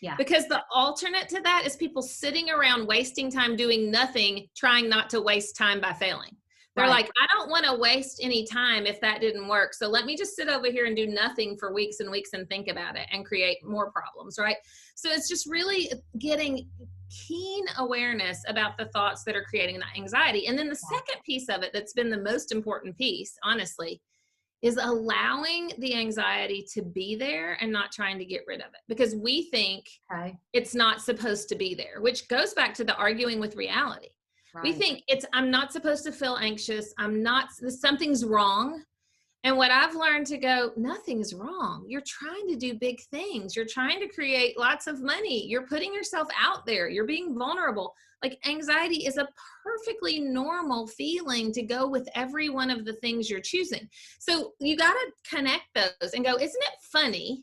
Yeah. Because the alternate to that is people sitting around wasting time doing nothing, trying not to waste time by failing. They're like, I don't want to waste any time if that didn't work. So let me just sit over here and do nothing for weeks and weeks and think about it and create more problems, right? So it's just really getting keen awareness about the thoughts that are creating that anxiety. And then the second piece of it that's been the most important piece, honestly, is allowing the anxiety to be there and not trying to get rid of it, because we think it's not supposed to be there, which goes back to the arguing with reality. Right. We think I'm not supposed to feel anxious. Something's wrong. And what I've learned to go, nothing's wrong. You're trying to do big things. You're trying to create lots of money. You're putting yourself out there. You're being vulnerable. Like, anxiety is a perfectly normal feeling to go with every one of the things you're choosing. So you got to connect those and go, isn't it funny,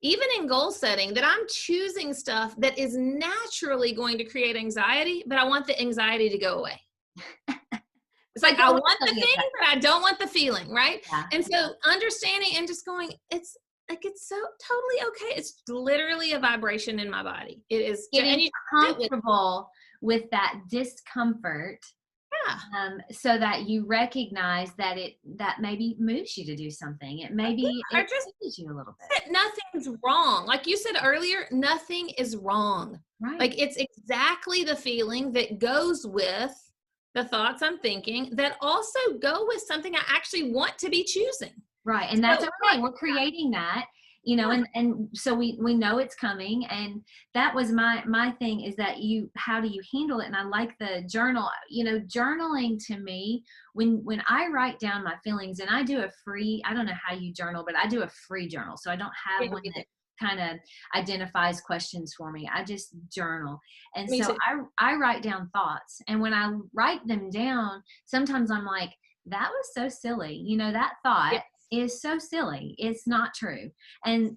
even in goal setting, that I'm choosing stuff that is naturally going to create anxiety, but I want the anxiety to go away. It's like, I want the thing, but I don't want the feeling, right? Yeah. And so understanding and just going, it's so totally okay. It's literally a vibration in my body. It is getting comfortable with that discomfort. Yeah. So that you recognize that that maybe moves you to do something. It maybe it changes you a little bit. Nothing's wrong. Like you said earlier, nothing is wrong. Right. Like, it's exactly the feeling that goes with the thoughts I'm thinking that also go with something I actually want to be choosing. Right. And that's okay. We're creating that, and so we know it's coming. And that was my thing, is that how do you handle it? And I like the journal, journaling to me, when I write down my feelings, and I do I don't know how you journal, but I do a free journal. So I don't have one that kind of identifies questions for me. I just journal. And me so too. I write down thoughts. And when I write them down, sometimes I'm like, that was so silly. That thought is so silly. It's not true. And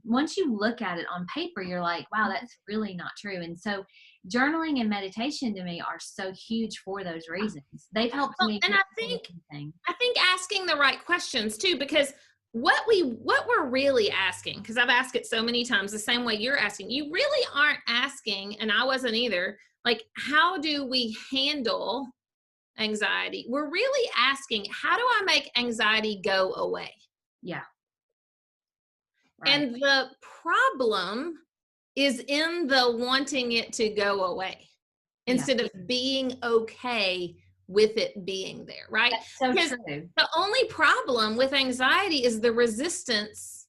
once you look at it on paper, you're like, wow, that's really not true. And so journaling and meditation to me are so huge for those reasons. They've helped me. And I think asking the right questions too, because what we're really asking, because I've asked it so many times the same way you're asking, you really aren't asking, and I wasn't either, like, how do we handle anxiety? We're really asking, how do I make anxiety go away? Yeah. Right. And the problem is in the wanting it to go away instead of being okay with it being there, right? That's so Because true. the only problem with anxiety is the resistance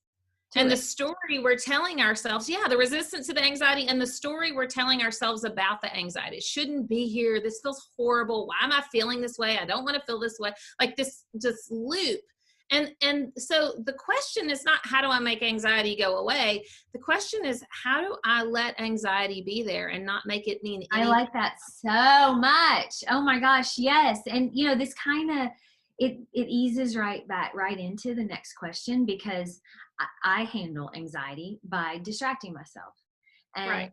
and the story we're telling ourselves. Yeah, the resistance to the anxiety and the story we're telling ourselves about the anxiety. It shouldn't be here. This feels horrible. Why am I feeling this way? I don't want to feel this way. Like this just loop. And so the question is not how do I make anxiety go away? The question is how do I let anxiety be there and not make it mean anything? I like that so much. Oh my gosh, yes. And this kind of it eases right into the next question, because I handle anxiety by distracting myself. And Right.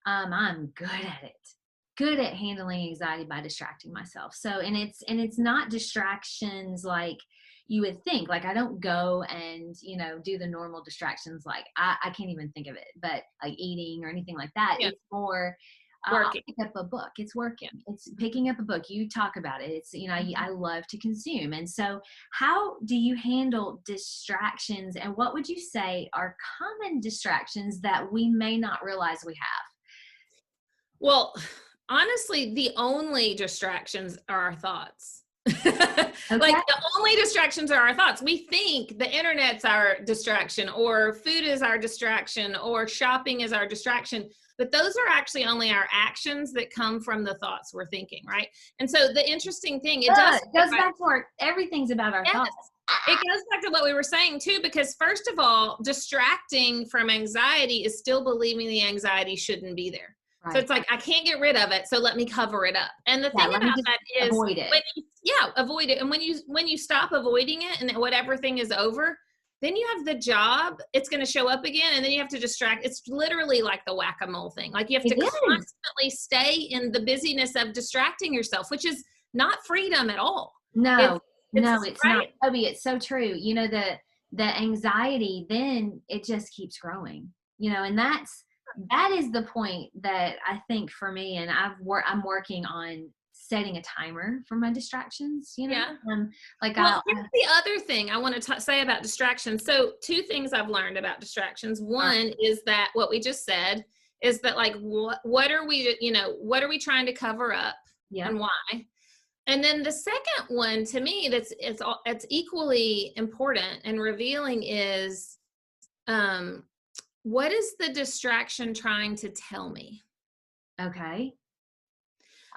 I'm good at it. Good at handling anxiety by distracting myself. So, and it's not distractions like you would think. Like I don't go and, do the normal distractions. Like I can't even think of it, but like eating or anything like that. Yeah. It's more, I'll Working. pick up a book. It's working. It's picking up a book. You talk about it. It's, I love to consume. And so how do you handle distractions, and what would you say are common distractions that we may not realize we have? Well, honestly, the only distractions are our thoughts. Okay. Like the only distractions are our thoughts. We think the internet's our distraction, or food is our distraction, or shopping is our distraction. But those are actually only our actions that come from the thoughts we're thinking, right? And so the interesting thing, it goes back to everything's about our thoughts. It goes back to what we were saying too, because first of all, distracting from anxiety is still believing the anxiety shouldn't be there. Right. So it's like, I can't get rid of it, so let me cover it up. And the thing about that is avoid it. Avoid it. And when you stop avoiding it and whatever thing is over, then you have the job, it's going to show up again, and then you have to distract. It's literally like the whack-a-mole thing. Like you have to constantly stay in the busyness of distracting yourself, which is not freedom at all. No, it's right? not. Tobi, it's so true. The anxiety, then it just keeps growing, and that is the point that I think for me, and I'm working on setting a timer for my distractions, Yeah. Like well, here's the other thing I want to say about distractions. So 2 things I've learned about distractions. One is that what we just said is that like, what are we trying to cover up and why? And then the second one to me it's equally important and revealing is, what is the trying to tell me? Okay.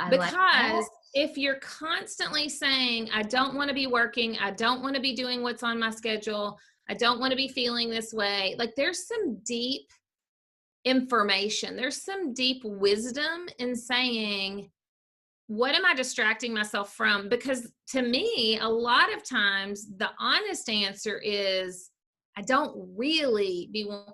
Because if you're constantly saying, I don't want to be working, I don't want to be doing what's on my schedule, I don't want to be feeling this way, like there's some deep information, there's some deep wisdom in saying, what am I distracting myself from? Because to me, a lot of times the honest answer is, I don't really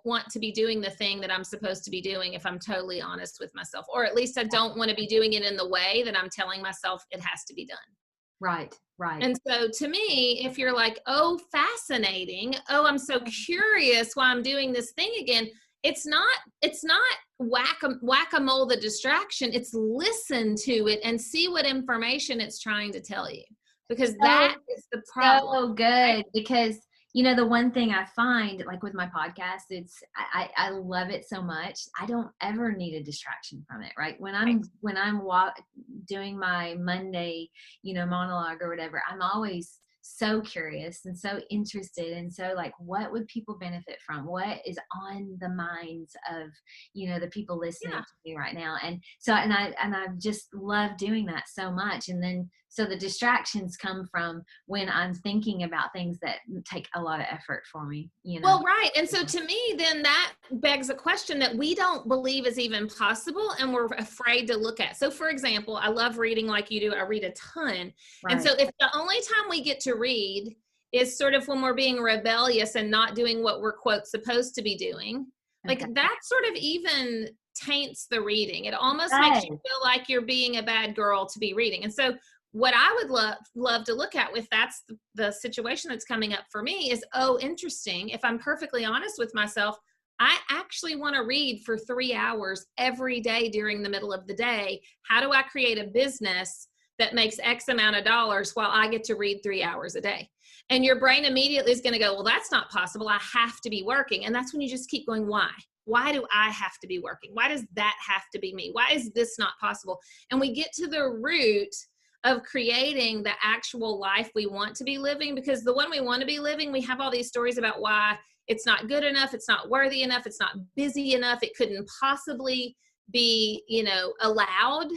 want to be doing the thing that I'm supposed to be doing, if I'm totally honest with myself, or at least I don't want to be doing it in the way that I'm telling myself it has to be done. Right. And so to me, if you're like, oh, fascinating, oh, I'm so curious why I'm doing this thing again, it's not whack-a-mole the distraction. It's listen to it and see what information it's trying to tell you, because that is the problem. So good, right? Because the one thing I find, like with my podcast, I love it so much. I don't ever need a distraction from it, right? When I'm doing my Monday, monologue or whatever, I'm always so curious and so interested, and so like, what would people benefit from? What is on the minds of the people listening to me right now? And so and I just love doing that so much. And then so the distractions come from when I'm thinking about things that take a lot of effort for me, Well, right. And so to me, then that begs a question that we don't believe is even possible, and we're afraid to look at. So for example, I love reading like you do. I read a ton. Right. And so if the only time we get to read is sort of when we're being rebellious and not doing what we're, quote, supposed to be doing, like that sort of even taints the reading. It almost makes you feel like you're being a bad girl to be reading. And so what I would love to look at with that's the situation that's coming up for me is, oh, interesting. If I'm perfectly honest with myself, I actually want to read for 3 hours every day during the middle of the day. How do I create a business that makes X amount of dollars while I get to read 3 hours a day? And your brain immediately is going to go, well, that's not possible. I have to be working. And that's when you just keep going, why? Why do I have to be working? Why does that have to be me? Why is this not possible? And we get to the root of creating the actual life we want to be living, because the one we want to be living, we have all these stories about why it's not good enough, it's not worthy enough, it's not busy enough, it couldn't possibly be, allowed.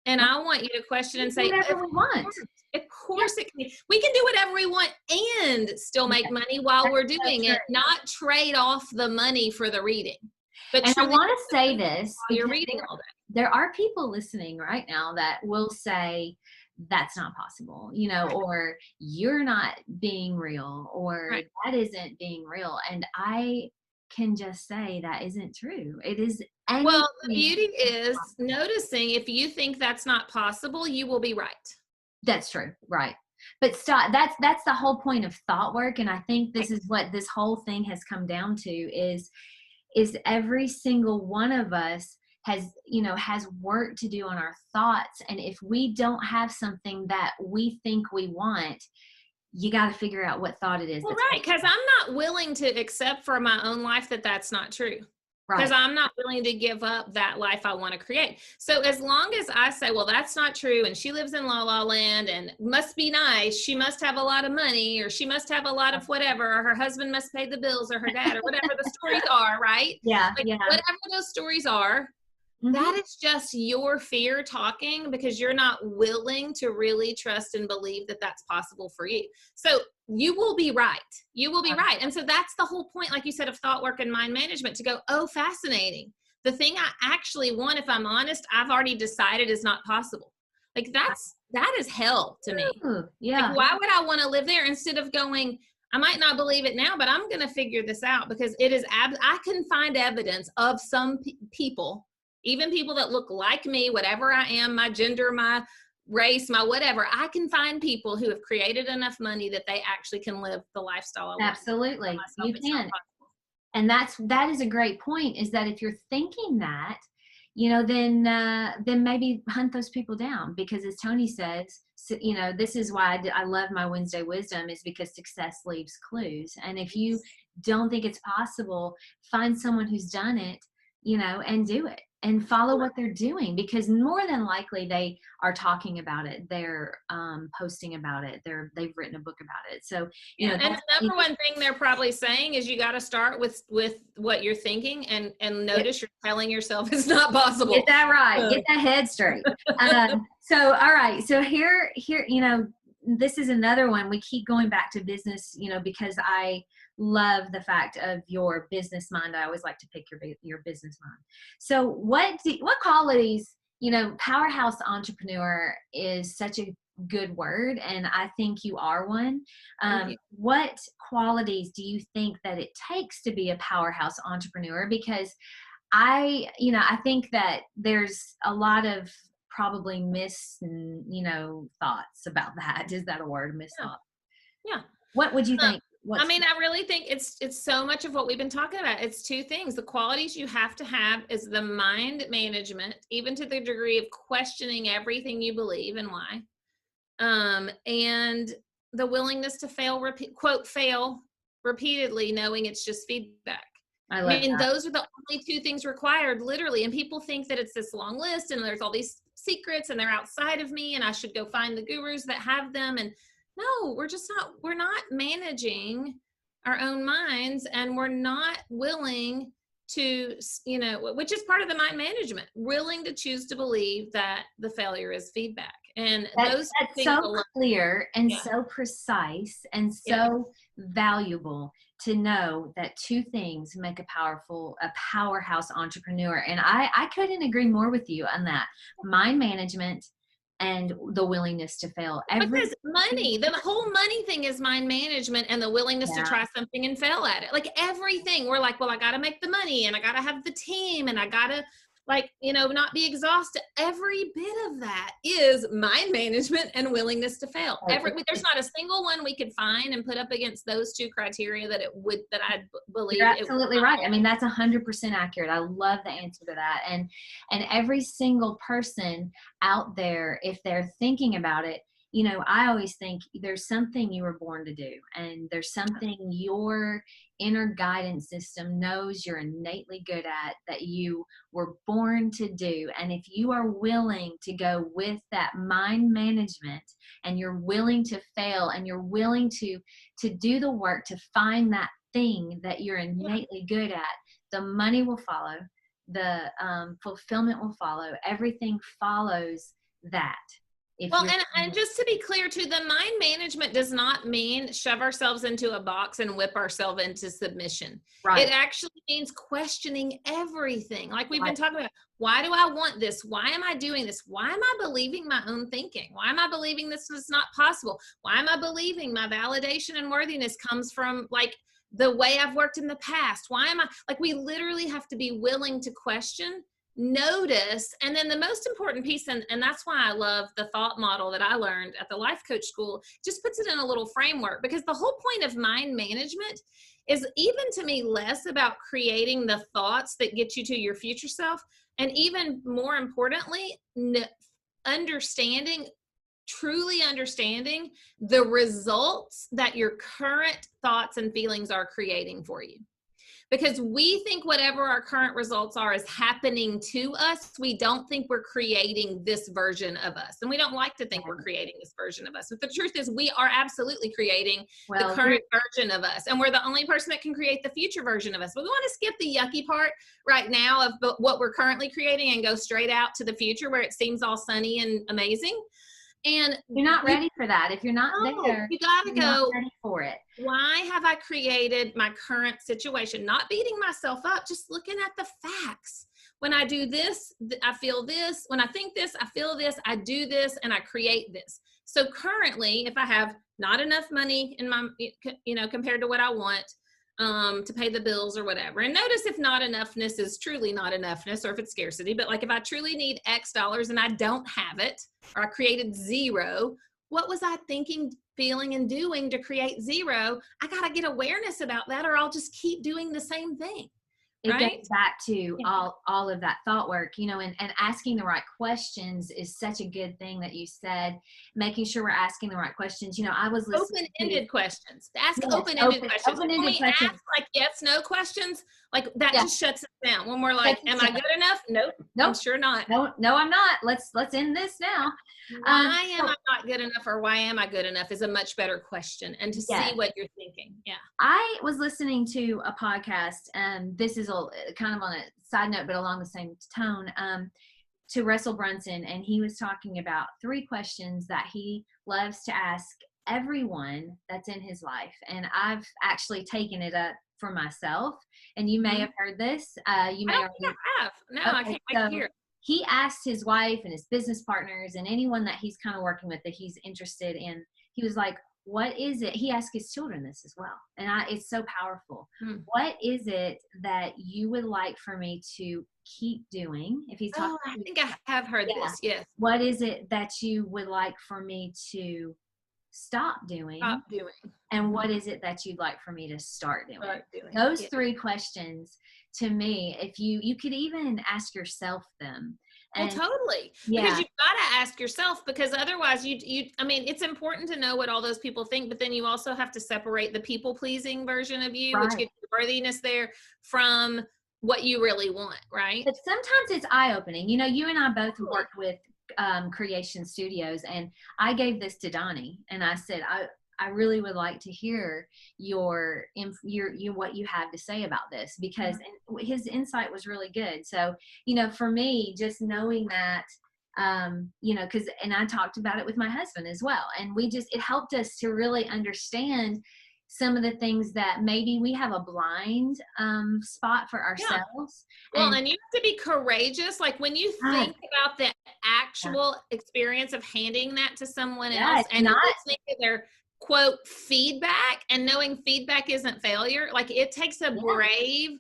And I want you to question and say, whatever we want. Of course it can be. We can do whatever we want and still make money while we're doing it, not trade off the money for the reading. But and I want to say this, you're reading all that. There are people listening right now that will say, that's not possible, or you're not being real, or that isn't being real. And I can just say that isn't true. It is. Well, the beauty is noticing if you think that's not possible, you will be right. That's true. Right. But stop. That's the whole point of thought work. And I think this is what this whole thing has come down to is every single one of us has work to do on our thoughts. And if we don't have something that we think we want, you got to figure out what thought it is. Well, right. Because I'm not willing to accept for my own life that that's not true. Because I'm not willing to give up that life I want to create. So as long as I say, well, that's not true, and she lives in La La Land and must be nice, she must have a lot of money, or she must have a lot of whatever, or her husband must pay the bills, or her dad, or whatever the stories are, right? Yeah. Whatever those stories are, that is just your fear talking, because you're not willing to really trust and believe that that's possible for you. So you will be right. You will be right. And so that's the whole point, like you said, of thought work and mind management, to go, oh, fascinating. The thing I actually want, if I'm honest, I've already decided is not possible. Like that is hell to me. Yeah. Like, why would I want to live there instead of going, I might not believe it now, but I'm going to figure this out, because it is, I can find evidence of some people, even people that look like me, whatever I am, my gender, my race, my whatever, I can find people who have created enough money that they actually can live the lifestyle I want. Absolutely. You can. And that is a great point, is that if you're thinking that, then maybe hunt those people down, because as Tony says, this is why I love my Wednesday wisdom, is because success leaves clues. And if you don't think it's possible, find someone who's done it, and do it. And follow what they're doing, because more than likely they are talking about it. They're posting about it. They've written a book about it. So, and the number one thing they're probably saying is you got to start with what you're thinking, and notice you're telling yourself it's not possible. Get that right. Get that head straight. So, all right. So here, this is another one. We keep going back to business, because I love the fact of your business mind. I always like to pick your business mind. So what qualities, powerhouse entrepreneur is such a good word, and I think you are one. What qualities do you think that it takes to be a powerhouse entrepreneur? Because I think that there's a lot of probably thoughts about that. Is that a word? Misthought? Yeah. What would you think? I really think it's so much of what we've been talking about. It's two things. The qualities you have to have is the mind management, even to the degree of questioning everything you believe and why. And the willingness to fail repeatedly, knowing it's just feedback. I mean, those are the only two things required, literally. And people think that it's this long list and there's all these secrets and they're outside of me and I should go find the gurus that have them. And no, we're not managing our own minds, and we're not willing to, which is part of the mind management, willing to choose to believe that the failure is feedback. And that's so clear and so precise and so valuable to know that two things make a powerhouse entrepreneur. And I couldn't agree more with you on that. Mind management and the willingness to fail. Because the whole money thing is mind management, and the willingness to try something and fail at it. Like everything, we're like, well, I got to make the money, and I got to have the team, and I got to not be exhausted. Every bit of that is mind management and willingness to fail. There's not a single one we could find and put up against those two criteria that I believe. You're absolutely right. I mean, that's 100% accurate. I love the answer to that. And every single person out there, if they're thinking about it, I always think there's something you were born to do, and there's something your inner guidance system knows you're innately good at, that you were born to do. And if you are willing to go with that mind management, and you're willing to fail, and you're willing to do the work to find that thing that you're innately good at, the money will follow, the fulfillment will follow, everything follows that. Well, and just to be clear too, the mind management does not mean shove ourselves into a box and whip ourselves into submission. Right. It actually means questioning everything. Like we've been talking about, why do I want this? Why am I doing this? Why am I believing my own thinking? Why am I believing this is not possible? Why am I believing my validation and worthiness comes from like the way I've worked in the past? Why am I like, we literally have to be willing to question, notice, and then the most important piece, and that's why I love the thought model that I learned at the life coach school, just puts it in a little framework, because the whole point of mind management is, even to me, less about creating the thoughts that get you to your future self, and even more importantly, truly understanding the results that your current thoughts and feelings are creating for you. Because we think whatever our current results are is happening to us. We don't think we're creating this version of us. And we don't like to think we're creating this version of us. But the truth is, we are absolutely creating the current version of us. And we're the only person that can create the future version of us. But we want to skip the yucky part right now of what we're currently creating and go straight out to the future where it seems all sunny and amazing. And you're not ready for that. If you're not there, you gotta go ready for it. Why have I created my current situation? Not beating myself up, just looking at the facts. When I do this, I feel this. When I think this, I feel this. I do this, and I create this. So currently, if I have not enough money in my, compared to what I want, to pay the bills or whatever. And notice if not enoughness is truly not enoughness, or if it's scarcity, but like if I truly need X dollars and I don't have it, or I created zero, what was I thinking, feeling, and doing to create zero? I got to get awareness about that, or I'll just keep doing the same thing. It goes back to all of that thought work, and asking the right questions is such a good thing that you said, making sure we're asking the right questions. I was listening open-ended questions. Ask open-ended questions. When we ask like yes, no questions, like that just shuts us down. When we're like, am I good enough? Nope. I'm sure not. No, I'm not. Let's end this now. Why am I not good enough, or why am I good enough is a much better question, and to see what you're thinking. Yeah. I was listening to a podcast, and this is kind of on a side note, but along the same tone, to Russell Brunson, and he was talking about 3 questions that he loves to ask everyone that's in his life. And I've actually taken it up for myself, and you may have heard this. You may have. No, I can't wait to hear. He asked his wife and his business partners and anyone that he's kind of working with that he's interested in, he was like, what is it? He asked his children this as well. And it's so powerful. What is it that you would like for me to keep doing? If he's talking, I think I have heard this. Yes. What is it that you would like for me to stop doing? And what is it that you'd like for me to start doing? Those 3 questions, to me, if you could even ask yourself them. And, totally. Because you've got to ask yourself, because otherwise it's important to know what all those people think, but then you also have to separate the people pleasing version of you, which gives you worthiness there, from what you really want. Right. But sometimes it's eye opening. You and I both worked with creation studios, and I gave this to Donnie, and I said, I really would like to hear your what you have to say about this, because his insight was really good. So, for me, just knowing that, because, and I talked about it with my husband as well. And it helped us to really understand some of the things that maybe we have a blind spot for ourselves. Well, and you have to be courageous. Like when you think about the actual experience of handing that to someone else and listening to their quote feedback, and knowing feedback isn't failure, like it takes a brave,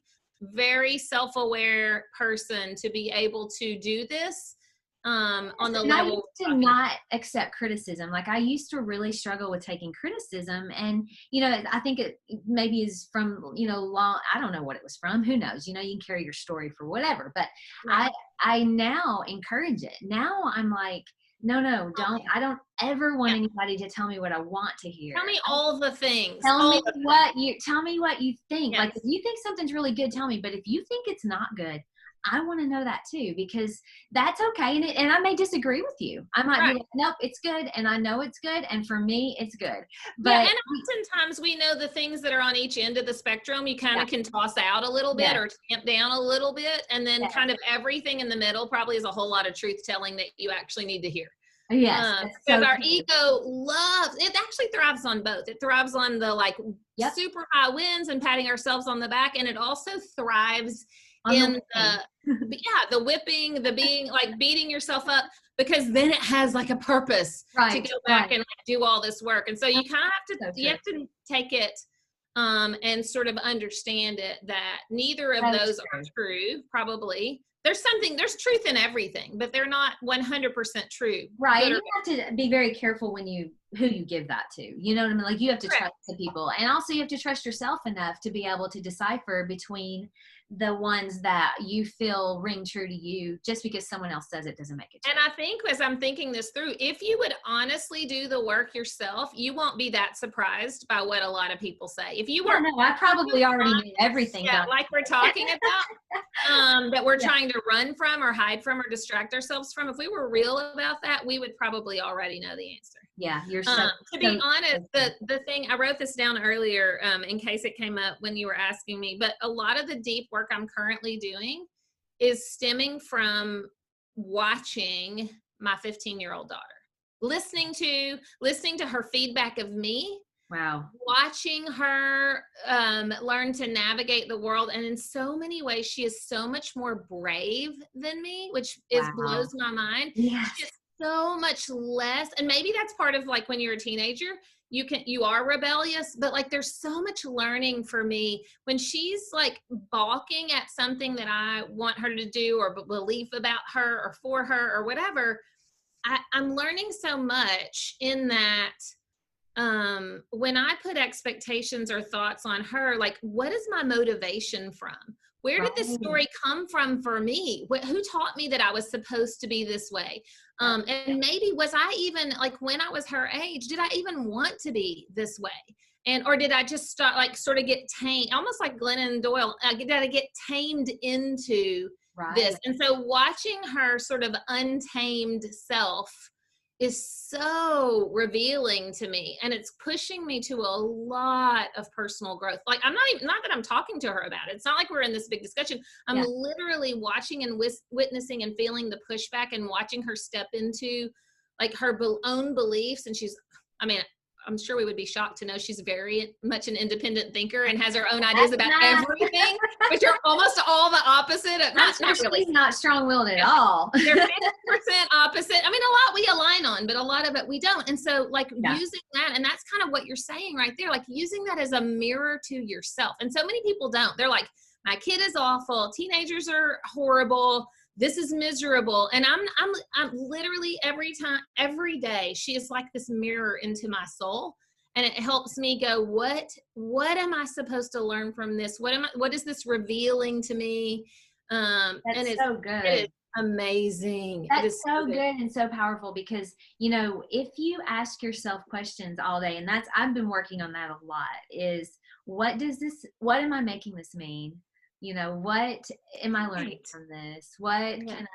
very self-aware person to be able to do this on the level. I used to not accept criticism. Like I used to really struggle with taking criticism, and I think it maybe is from long, I don't know what it was from, who knows, you can carry your story for whatever, but I now encourage it. Now I'm like, No, don't. I don't ever want Yeah. anybody to tell me what I want to hear. Tell me all the things. Tell me what you think. Yes. Like, if you think something's really good, tell me. But if you think it's not good, I want to know that too, because that's okay. And I may disagree with you. I might be like, nope, it's good. And I know it's good. And for me, it's good. But yeah, and oftentimes we know the things that are on each end of the spectrum, you kind of can toss out a little bit or tamp down a little bit. And then kind of everything in the middle probably is a whole lot of truth telling that you actually need to hear. Yes. Because our ego loves, it actually thrives on both. It thrives on the like super high wins and patting ourselves on the back. And it also thrives in the whipping, the being like beating yourself up, because then it has like a purpose to go back and like, do all this work. And so you kind of have to, you have to take it and sort of understand it, that neither of those are true, probably. There's truth in everything, but they're not 100% true. Right. And you have to be very careful who you give that to. You know what I mean? Like, you have to trust the people, and also you have to trust yourself enough to be able to decipher between the ones that you feel ring true to you. Just because someone else says it doesn't make it true. And I think, as I'm thinking this through, if you would honestly do the work yourself, you won't be that surprised by what a lot of people say. If you were, I probably already knew everything. Like we're talking about, that we're trying to run from or hide from or distract ourselves from. If we were real about that, we would probably already know the answer. Yeah, you're to be honest, the thing, I wrote this down earlier in case it came up when you were asking me, but a lot of the deep work I'm currently doing is stemming from watching my 15-year-old daughter, listening to her feedback of me. Wow. Watching her learn to navigate the world. And in so many ways, she is so much more brave than me, which blows my mind. Yes. She is so much less. And maybe that's part of like when you're a teenager, you are rebellious, but like there's so much learning for me when she's like balking at something that I want her to do or believe about her or for her or whatever. I'm learning so much in that. When I put expectations or thoughts on her, like, what is my motivation from? Where did this story come from for me? Who taught me that I was supposed to be this way? And maybe was I even, like, when I was her age, did I even want to be this way? Or did I just start, like, sort of get tamed, almost like Glennon Doyle, did I get tamed into this? And so watching her sort of untamed self is so revealing to me, and it's pushing me to a lot of personal growth. Like, I'm not that I'm talking to her about it. It's not like we're in this big discussion. I'm literally watching and witnessing and feeling the pushback and watching her step into like her own beliefs. And I'm sure we would be shocked to know she's very much an independent thinker and has her own ideas about everything, which are almost all the opposite. Not really. She's not strong-willed at all. They're 50% opposite. I mean, a lot we align on, but a lot of it we don't. And so like using that, and that's kind of what you're saying right there, like using that as a mirror to yourself. And so many people don't. They're like, my kid is awful. Teenagers are horrible. This is miserable. And I'm literally every day, she is like this mirror into my soul. And it helps me go, what am I supposed to learn from this? What is this revealing to me? That's so good. It is amazing. That's so good and so powerful, because, you know, if you ask yourself questions all day, and I've been working on that a lot, is what am I making this mean? You know, what am I learning from this? What can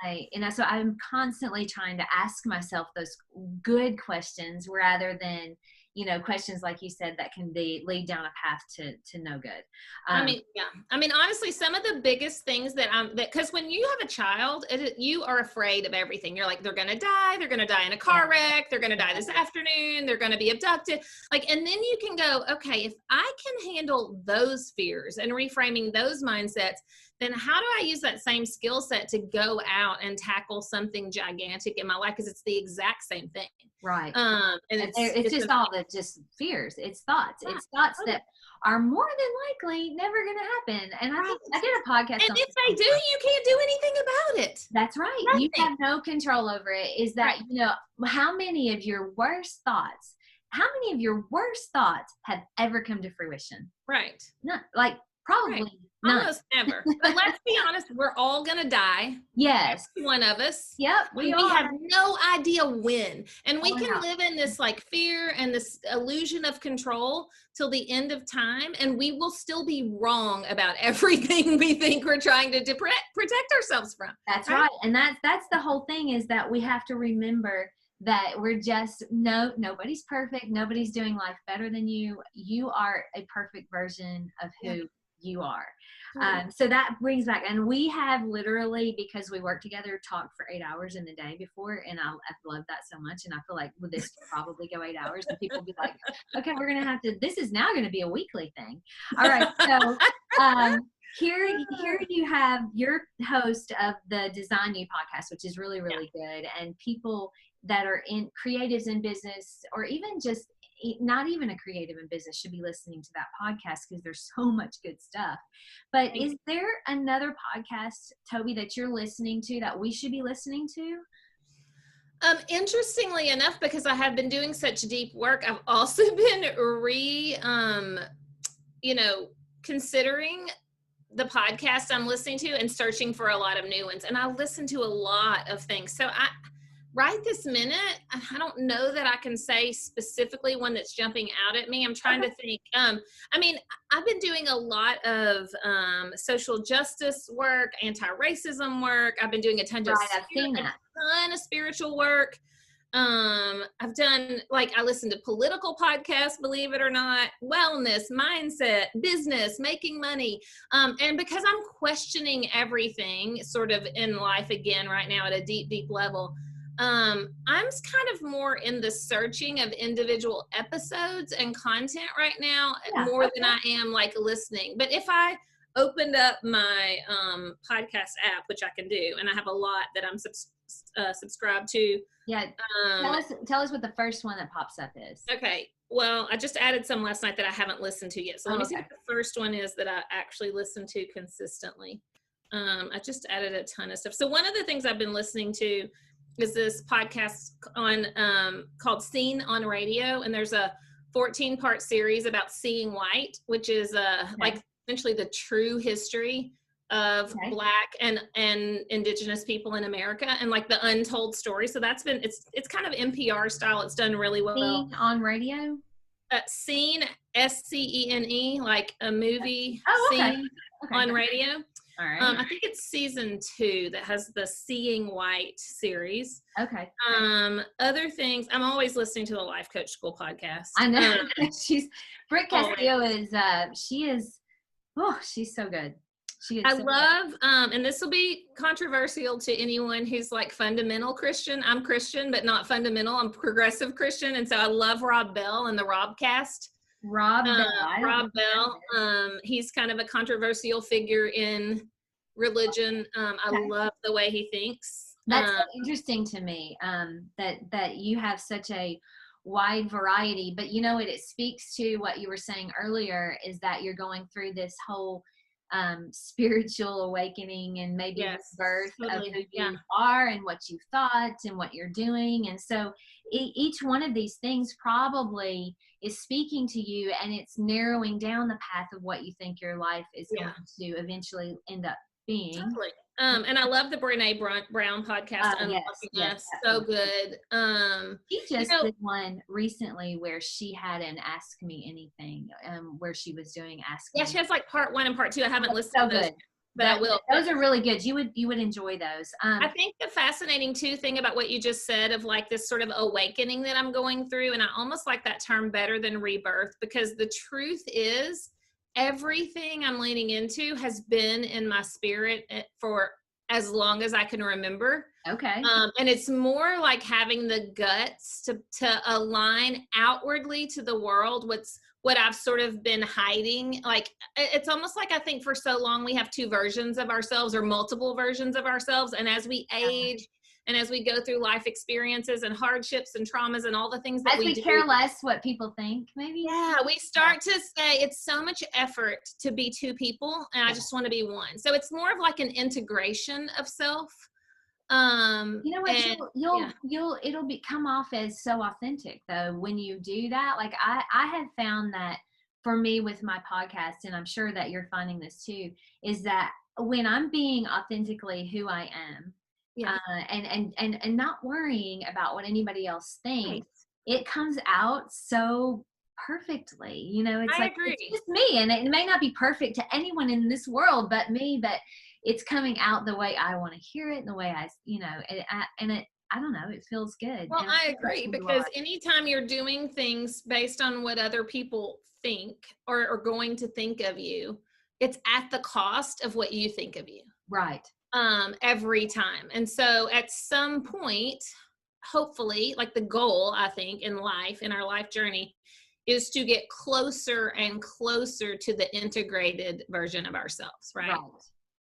so I'm constantly trying to ask myself those good questions rather than, you know, questions like you said that can lead down a path to no good. I mean, honestly, some of the biggest things because when you have a child, you are afraid of everything. You're like, they're going to die. They're going to die in a car wreck. They're going to die this afternoon. They're going to be abducted. Like, and then you can go, okay, if I can handle those fears and reframing those mindsets, then how do I use that same skill set to go out and tackle something gigantic in my life? Because it's the exact same thing. Right. And it's just all the just fears. It's thoughts. It's thoughts that are more than likely never going to happen. And I did a podcast. And if they do, you can't do anything about it. That's right. Nothing. You have no control over it. Is that, you know, how many of your worst thoughts have ever come to fruition? Right. No, like probably None. Almost never. But let's be honest, we're all going to die. Yes. Every one of us. Yep, we have no idea when. And we can live in this like fear and this illusion of control till the end of time. And we will still be wrong about everything we think we're trying to protect ourselves from. That's right. And that's the whole thing, is that we have to remember that we're just, nobody's perfect. Nobody's doing life better than you. You are a perfect version of who you are. So that brings back, and we have literally, because we work together, talked for 8 hours in the day before, and I've loved that so much, and I feel like this will probably go 8 hours, and people will be like, okay, we're going to have to, this is now going to be a weekly thing. All right, so here you have your host of the Design You podcast, which is really, really good, and people that are in creatives in business, or even just not even a creative in business, should be listening to that podcast, because there's so much good stuff. But is there another podcast, Tobi, that you're listening to that we should be listening to? Interestingly enough, because I have been doing such deep work, I've also been considering the podcast I'm listening to and searching for a lot of new ones. And I listen to a lot of things. So right this minute, I don't know that I can say specifically one that's jumping out at me. I'm trying to think. I've been doing a lot of social justice work, anti-racism work. I've been doing a ton of spiritual work. I've done, I listen to political podcasts, believe it or not, wellness, mindset, business, making money. And because I'm questioning everything sort of in life again right now at a deep, deep level, I'm kind of more in the searching of individual episodes and content right now, more than I am listening. But if I opened up my podcast app, which I can do, and I have a lot that I'm subscribed to. Yeah. Tell us what the first one that pops up is. Okay. Well, I just added some last night that I haven't listened to yet. So let me see what the first one is that I actually listen to consistently. I just added a ton of stuff. So one of the things I've been listening to is this podcast on called Seen on Radio, and there's a 14-part series about seeing white, which is essentially the true history of Black and Indigenous people in America, and the untold story. So that's been it's kind of NPR style. It's done really well. Seen on Radio. Seen, SCENE, like a movie. Seen on radio. All right. I think it's season 2 that has the Seeing White series. Okay. Other things, I'm always listening to the Life Coach School podcast. I know. Britt Castillo she's so good. I love, and this will be controversial to anyone who's fundamental Christian. I'm Christian, but not fundamental. I'm progressive Christian. And so I love Rob Bell and the Robcast. Rob Bell. He's kind of a controversial figure in religion. I love the way he thinks. That's so interesting to me, that you have such a wide variety, but it speaks to what you were saying earlier, is that you're going through this whole spiritual awakening and maybe birth of who you are and what you thought and what you're doing. And so each one of these things probably is speaking to you, and it's narrowing down the path of what you think your life is going to eventually end up being. Totally. And I love the Brene Brown podcast. Yes, so good. She just did one recently where she had an Ask Me Anything, where she was doing Ask Me. Yeah, she has part 1 and part 2. I haven't listened to those. But I will. Those are really good. You would enjoy those. I think the fascinating thing about what you just said of this sort of awakening that I'm going through, and I almost like that term better than rebirth, because the truth is everything I'm leaning into has been in my spirit for as long as I can remember. Okay. And it's more like having the guts to align outwardly to the world what I've sort of been hiding. It's almost like I think for so long we have 2 versions of ourselves, or multiple versions of ourselves. And as we age and as we go through life experiences and hardships and traumas and all the things that we do, care less what people think, maybe. Yeah, we start to say it's so much effort to be 2 people, and I just want to be one. So it's more of an integration of self. You know what? It'll come off as so authentic though when you do that. I have found that for me with my podcast, and I'm sure that you're finding this too, is that when I'm being authentically who I am, Yeah. and not worrying about what anybody else Right. thinks, it comes out so perfectly. It's I like, it's agree. just me, and it may not be perfect to anyone in this world but me, but it's coming out the way I want to hear it, and the way I don't know, it feels good. Well, And I I think that's agree, who you because are. anytime you're doing things based on what other people think or are going to think of you, it's at the cost of what you think of you. Right. Every time. And so at some point, hopefully, like the goal, I think, in life, in our life journey, is to get closer and closer to the integrated version of ourselves, right?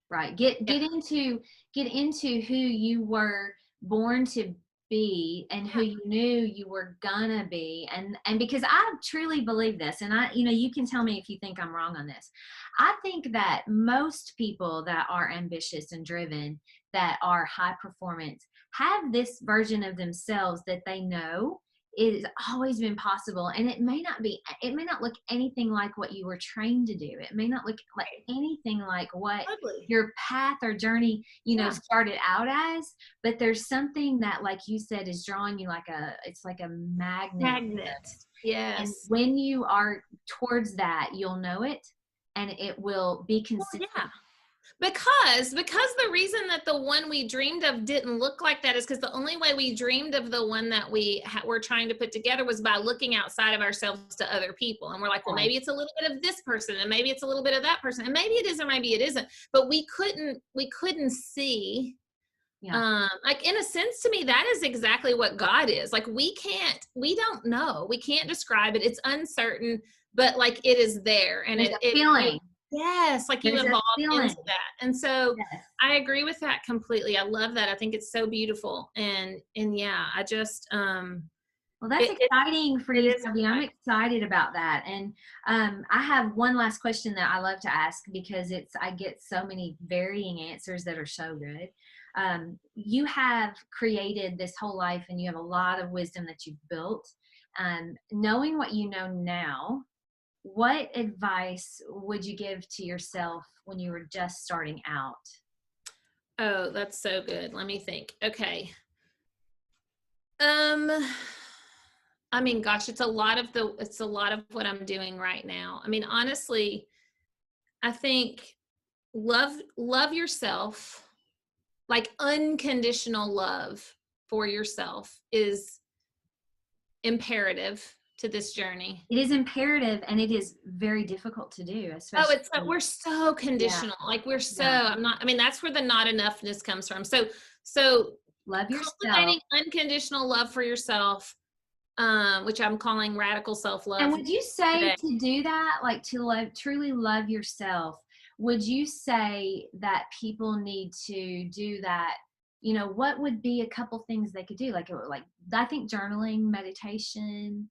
Right. Get into who you were born to be, and who you knew you were gonna be. And because I truly believe this, and you can tell me if you think I'm wrong on this. I think that most people that are ambitious and driven, that are high performance, have this version of themselves that they know it has always been possible. And it may not look anything like what you were trained to do. It may not look like anything like what Totally. your path or journey, started out as, but there's something that, like you said, is drawing you it's like a magnet. And Yes. when you are towards that, you'll know it, and it will be consistent. Well, yeah. Because the reason that the one we dreamed of didn't look like that is because the only way we dreamed of the one that we were trying to put together was by looking outside of ourselves to other people. And we're like, well, maybe it's a little bit of this person, and maybe it's a little bit of that person, and maybe it is, or maybe it isn't. But we couldn't see. Yeah. Like, in a sense, to me, that is exactly what God is. Like, we don't know. We can't describe it. It's uncertain, but like, it is there. And There's a feeling. yes, like you There's a evolve feeling. into that. And so Yes. I agree with that completely. I love that. I think it's so beautiful. And yeah, I just Well, that's exciting for it you, is Tobi. I'm exciting. excited about that. And I have one last question that I love to ask, because I get so many varying answers that are so good. You have created this whole life, and you have a lot of wisdom that you've built. Knowing what you know now, what advice would you give to yourself when you were just starting out? Oh, that's so good. Let me think. Okay. I mean, gosh, it's a lot of what I'm doing right now. I mean, honestly, I think love yourself. Like, unconditional love for yourself is imperative to this journey. It is imperative, and it is very difficult to do, especially. We're so conditional. Yeah. Like, we're so, Yeah. that's where the not enoughness comes from. So Love yourself. cultivating unconditional love for yourself, which I'm calling radical self-love. And would you say today. to do that, like to truly love yourself, would you say that people need to do that? What would be a couple things they could do? Like I think journaling, meditation.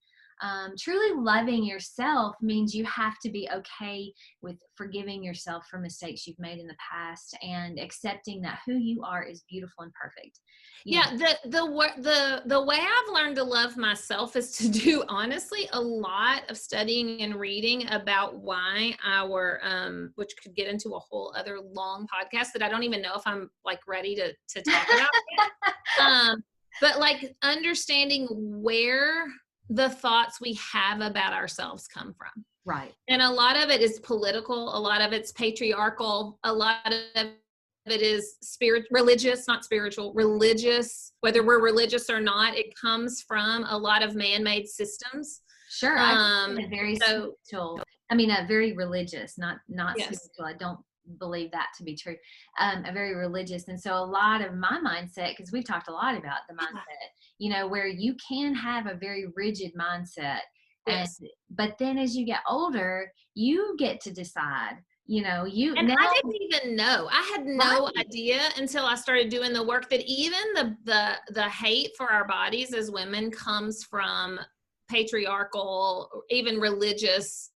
Truly loving yourself means you have to be okay with forgiving yourself for mistakes you've made in the past, and accepting that who you are is beautiful and perfect. Yeah, the way I've learned to love myself is to do, honestly, a lot of studying and reading about why which could get into a whole other long podcast that I don't even know if I'm like ready to talk about yet. But like, understanding where the thoughts we have about ourselves come from. Right. And a lot of it is political, a lot of it's patriarchal, a lot of it is religious, whether we're religious or not. It comes from a lot of man-made systems. Sure. A very spiritual, a very religious, not yes. spiritual. I don't believe that to be true. A very religious. And so a lot of my mindset, because we've talked a lot about the mindset, where you can have a very rigid mindset. Yes. But then as you get older, you get to decide. I didn't even know. I had no idea until I started doing the work that even the hate for our bodies as women comes from patriarchal, even religious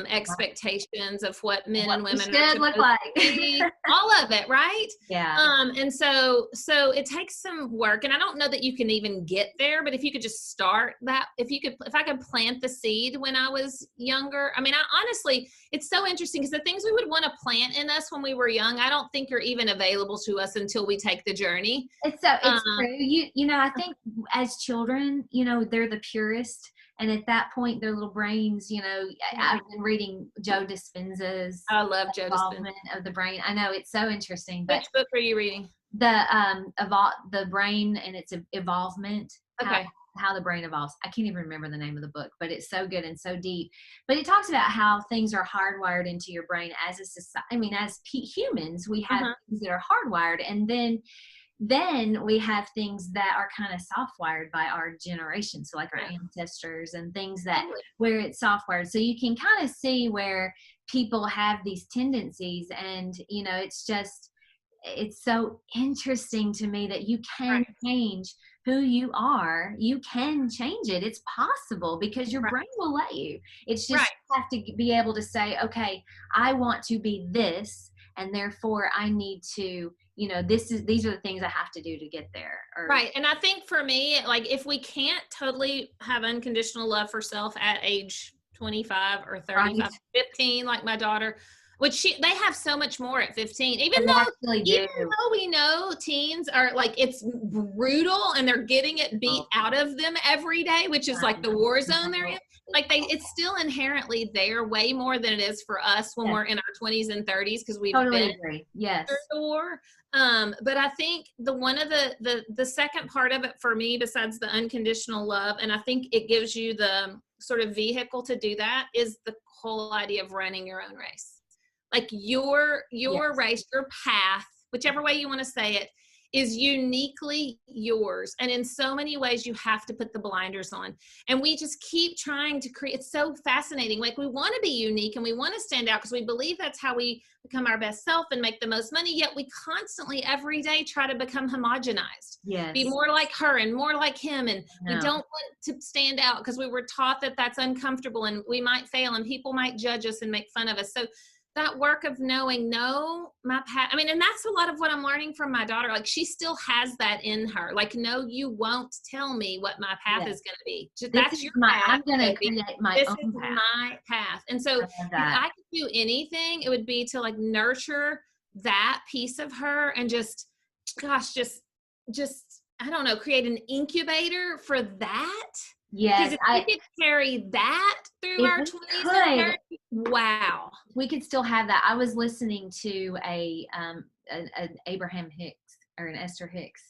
expectations of what men What and we women are should supposed look like. to be, all of it, right? Yeah. And so it takes some work, and I don't know that you can even get there, but if you could just start that, if I could plant the seed when I was younger. I mean, honestly, it's so interesting because the things we would want to plant in us when we were young, I don't think are even available to us until we take the journey. It's true. You know, I think as children, you know, they're the purest. And at that point, their little brains, you know, I've been reading Joe Dispenza's I love Joe Dispenza. involvement of the brain. I know it's so interesting. But which book are you reading? The brain and its evolvement. Okay. How the brain evolves. I can't even remember the name of the book, but it's so good and so deep. But it talks about how things are hardwired into your brain as a society. I mean, as humans, we have things that are hardwired, and then we have things that are kind of soft wired by our generation. So like our ancestors and things that where it's soft wired. So you can kind of see where people have these tendencies, and, you know, it's so interesting to me that you can change who you are. You can change it. It's possible because your brain will let you. It's just you have to be able to say, okay, I want to be this, and therefore I need to, you know, these are the things I have to do to get there. Right. And I think for me, like, if we can't totally have unconditional love for self at age 25 or 35, 15, like my daughter, which they have so much more at 15, even though we know teens are like, it's brutal and they're getting it beat out of them every day, which is like the war zone they're in. Like it's still inherently there way more than it is for us when we're in our 20s and 30s, because we've been through the war. But I think the second part of it for me, besides the unconditional love, and I think it gives you the sort of vehicle to do that, is the whole idea of running your own race. Like your race, your path, whichever way you want to say it, is uniquely yours. And in so many ways, you have to put the blinders on. And we just keep trying to create. It's so fascinating. Like, we want to be unique and we want to stand out because we believe that's how we become our best self and make the most money. Yet we constantly, every day, try to become homogenized. Yes. Be more like her and more like him. And we don't want to stand out because we were taught that that's uncomfortable and we might fail and people might judge us and make fun of us. So that work of knowing, no, my path. I mean, and that's a lot of what I'm learning from my daughter. Like, she still has that in her. Like, no, you won't tell me what my path is going to be. That's your path. I'm going to create my own path. This is my path. And so if I could do anything, it would be to like nurture that piece of her and just, I don't know, create an incubator for that. Yes, because if we could carry that through our 20s and 30s, wow. We could still have that. I was listening to an Abraham Hicks or an Esther Hicks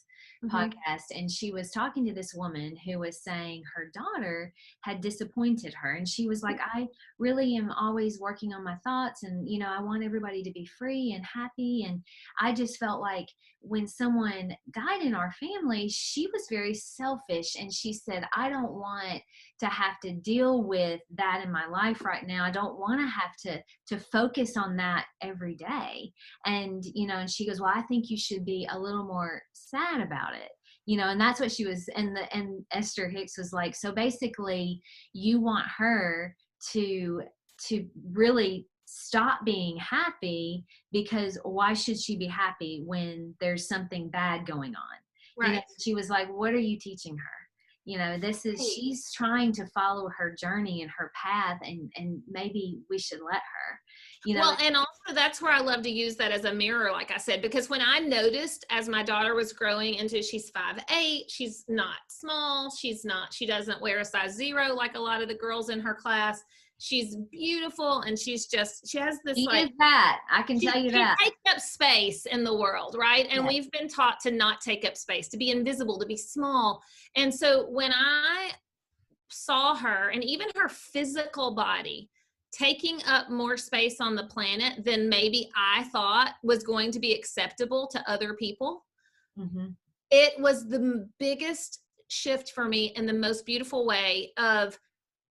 podcast, and she was talking to this woman who was saying her daughter had disappointed her, and she was like, I really am always working on my thoughts, and, you know, I want everybody to be free and happy, and I just felt like when someone died in our family, she was very selfish, and she said, I don't want to have to deal with that in my life right now. I don't want to have to focus on that every day. And, you know, and she goes, well, I think you should be a little more sad about it, you know. And that's what she was, and Esther Hicks was like, so basically you want her to really stop being happy, because why should she be happy when there's something bad going on? Right. You know, she was like, what are you teaching her? You know, she's trying to follow her journey and her path, and maybe we should let her, you know. Well, and also that's where I love to use that as a mirror, like I said, because when I noticed as my daughter was growing into, she's 5'8", she's not small, she doesn't wear a size 0 like a lot of the girls in her class. She's beautiful, and she has this I can tell you that. She takes up space in the world, right? And we've been taught to not take up space, to be invisible, to be small. And so when I saw her, and even her physical body, taking up more space on the planet than maybe I thought was going to be acceptable to other people, it was the biggest shift for me in the most beautiful way of,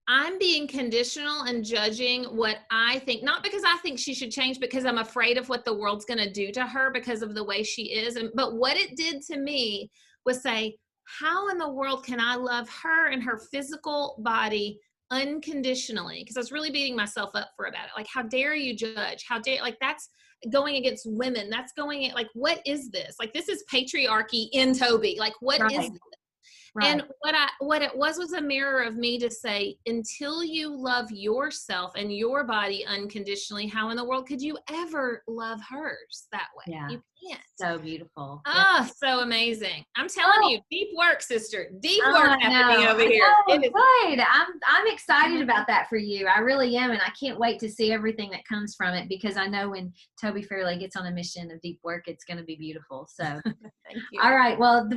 I'm being conditional and judging what I think, not because I think she should change, because I'm afraid of what the world's going to do to her because of the way she is. But what it did to me was say, how in the world can I love her and her physical body unconditionally, because I was really beating myself up for about it. Like, how dare you judge? How dare, like, that's going against women. That's going at, like, what is this? Like, this is patriarchy in Tobi. Like, what is this? Right. And what it was a mirror of me to say, until you love yourself and your body unconditionally, how in the world could you ever love hers that way? Yeah. You can't. So beautiful. Oh, so amazing. I'm telling you, deep work, sister. Deep work happening over here. It is good. I'm excited about that for you. I really am. And I can't wait to see everything that comes from it, because I know when Tobi Fairley gets on a mission of deep work, it's going to be beautiful. So, thank you. All right. Well,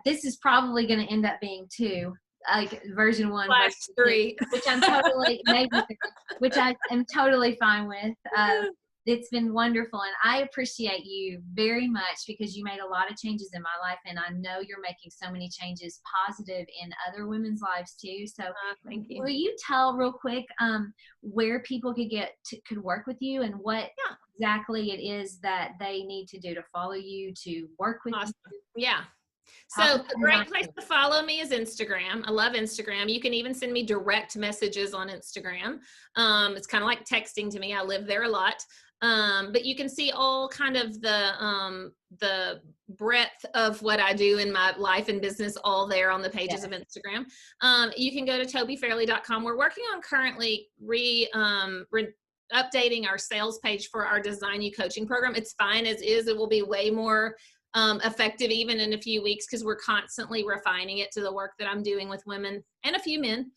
this is probably going to end up being 2, like version 1, version 3, which I'm totally, maybe 3, which I am totally fine with. It's been wonderful, and I appreciate you very much, because you made a lot of changes in my life, and I know you're making so many changes positive in other women's lives too. So thank you. Will you tell real quick where people could work with you, and what exactly it is that they need to do to follow you, to work with you? Yeah. So a great place to follow me is Instagram. I love Instagram. You can even send me direct messages on Instagram. It's kind of like texting to me. I live there a lot. But you can see all kind of the breadth of what I do in my life and business all there on the pages of Instagram. You can go to tobifairley.com. We're working on currently updating our sales page for our Design You coaching program. It's fine as is. It will be way more effective even in a few weeks, because we're constantly refining it to the work that I'm doing with women and a few men.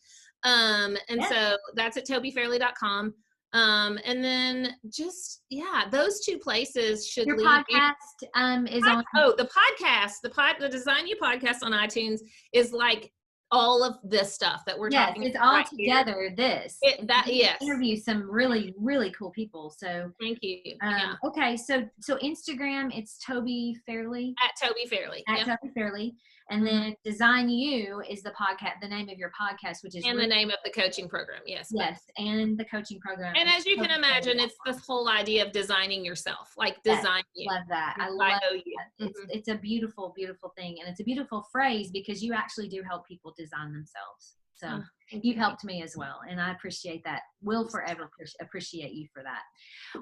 So that's at tobifairley.com. And then just, those 2 places should Your lead podcast is on. Oh, the podcast, the Design You podcast on iTunes is like all of this stuff that we're talking about. It's all together. Yes. Interview some really, really cool people. So thank you. Okay. So Instagram, it's Tobi Fairley. At Tobi Fairley. Tobi Fairley. And then Design You is the podcast, the name of your podcast, which is the name of the coaching program. Yes, and the coaching program. And as you can imagine, it's this whole idea of designing yourself, like design you. Love that. I love you. It's a beautiful, beautiful thing, and it's a beautiful phrase, because you actually do help people design themselves. So you've helped me as well, and I appreciate that. Will forever appreciate you for that.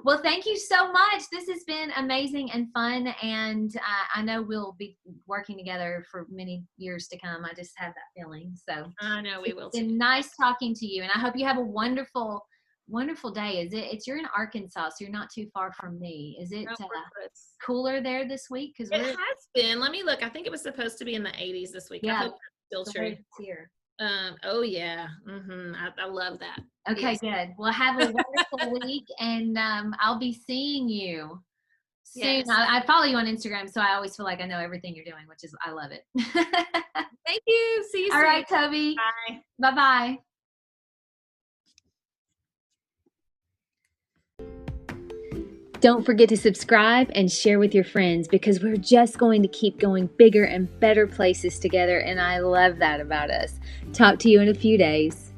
Well, thank you so much. This has been amazing and fun, and I know we'll be working together for many years to come. I just have that feeling. So I know we will. It's been nice talking to you, and I hope you have a wonderful day. You're in Arkansas, so you're not too far from me. Is it cooler there this week? Because it has been. Let me look. I think it was supposed to be in the 80s this week. I hope that's still true. Here. Oh yeah. I love that. Okay, good. Well, have a wonderful week, and I'll be seeing you soon. Yes. I follow you on Instagram, so I always feel like I know everything you're doing, which is, I love it. Thank you. See you soon. All right, Tobi. Bye. Bye-bye. Don't forget to subscribe and share with your friends, because we're just going to keep going bigger and better places together, and I love that about us. Talk to you in a few days.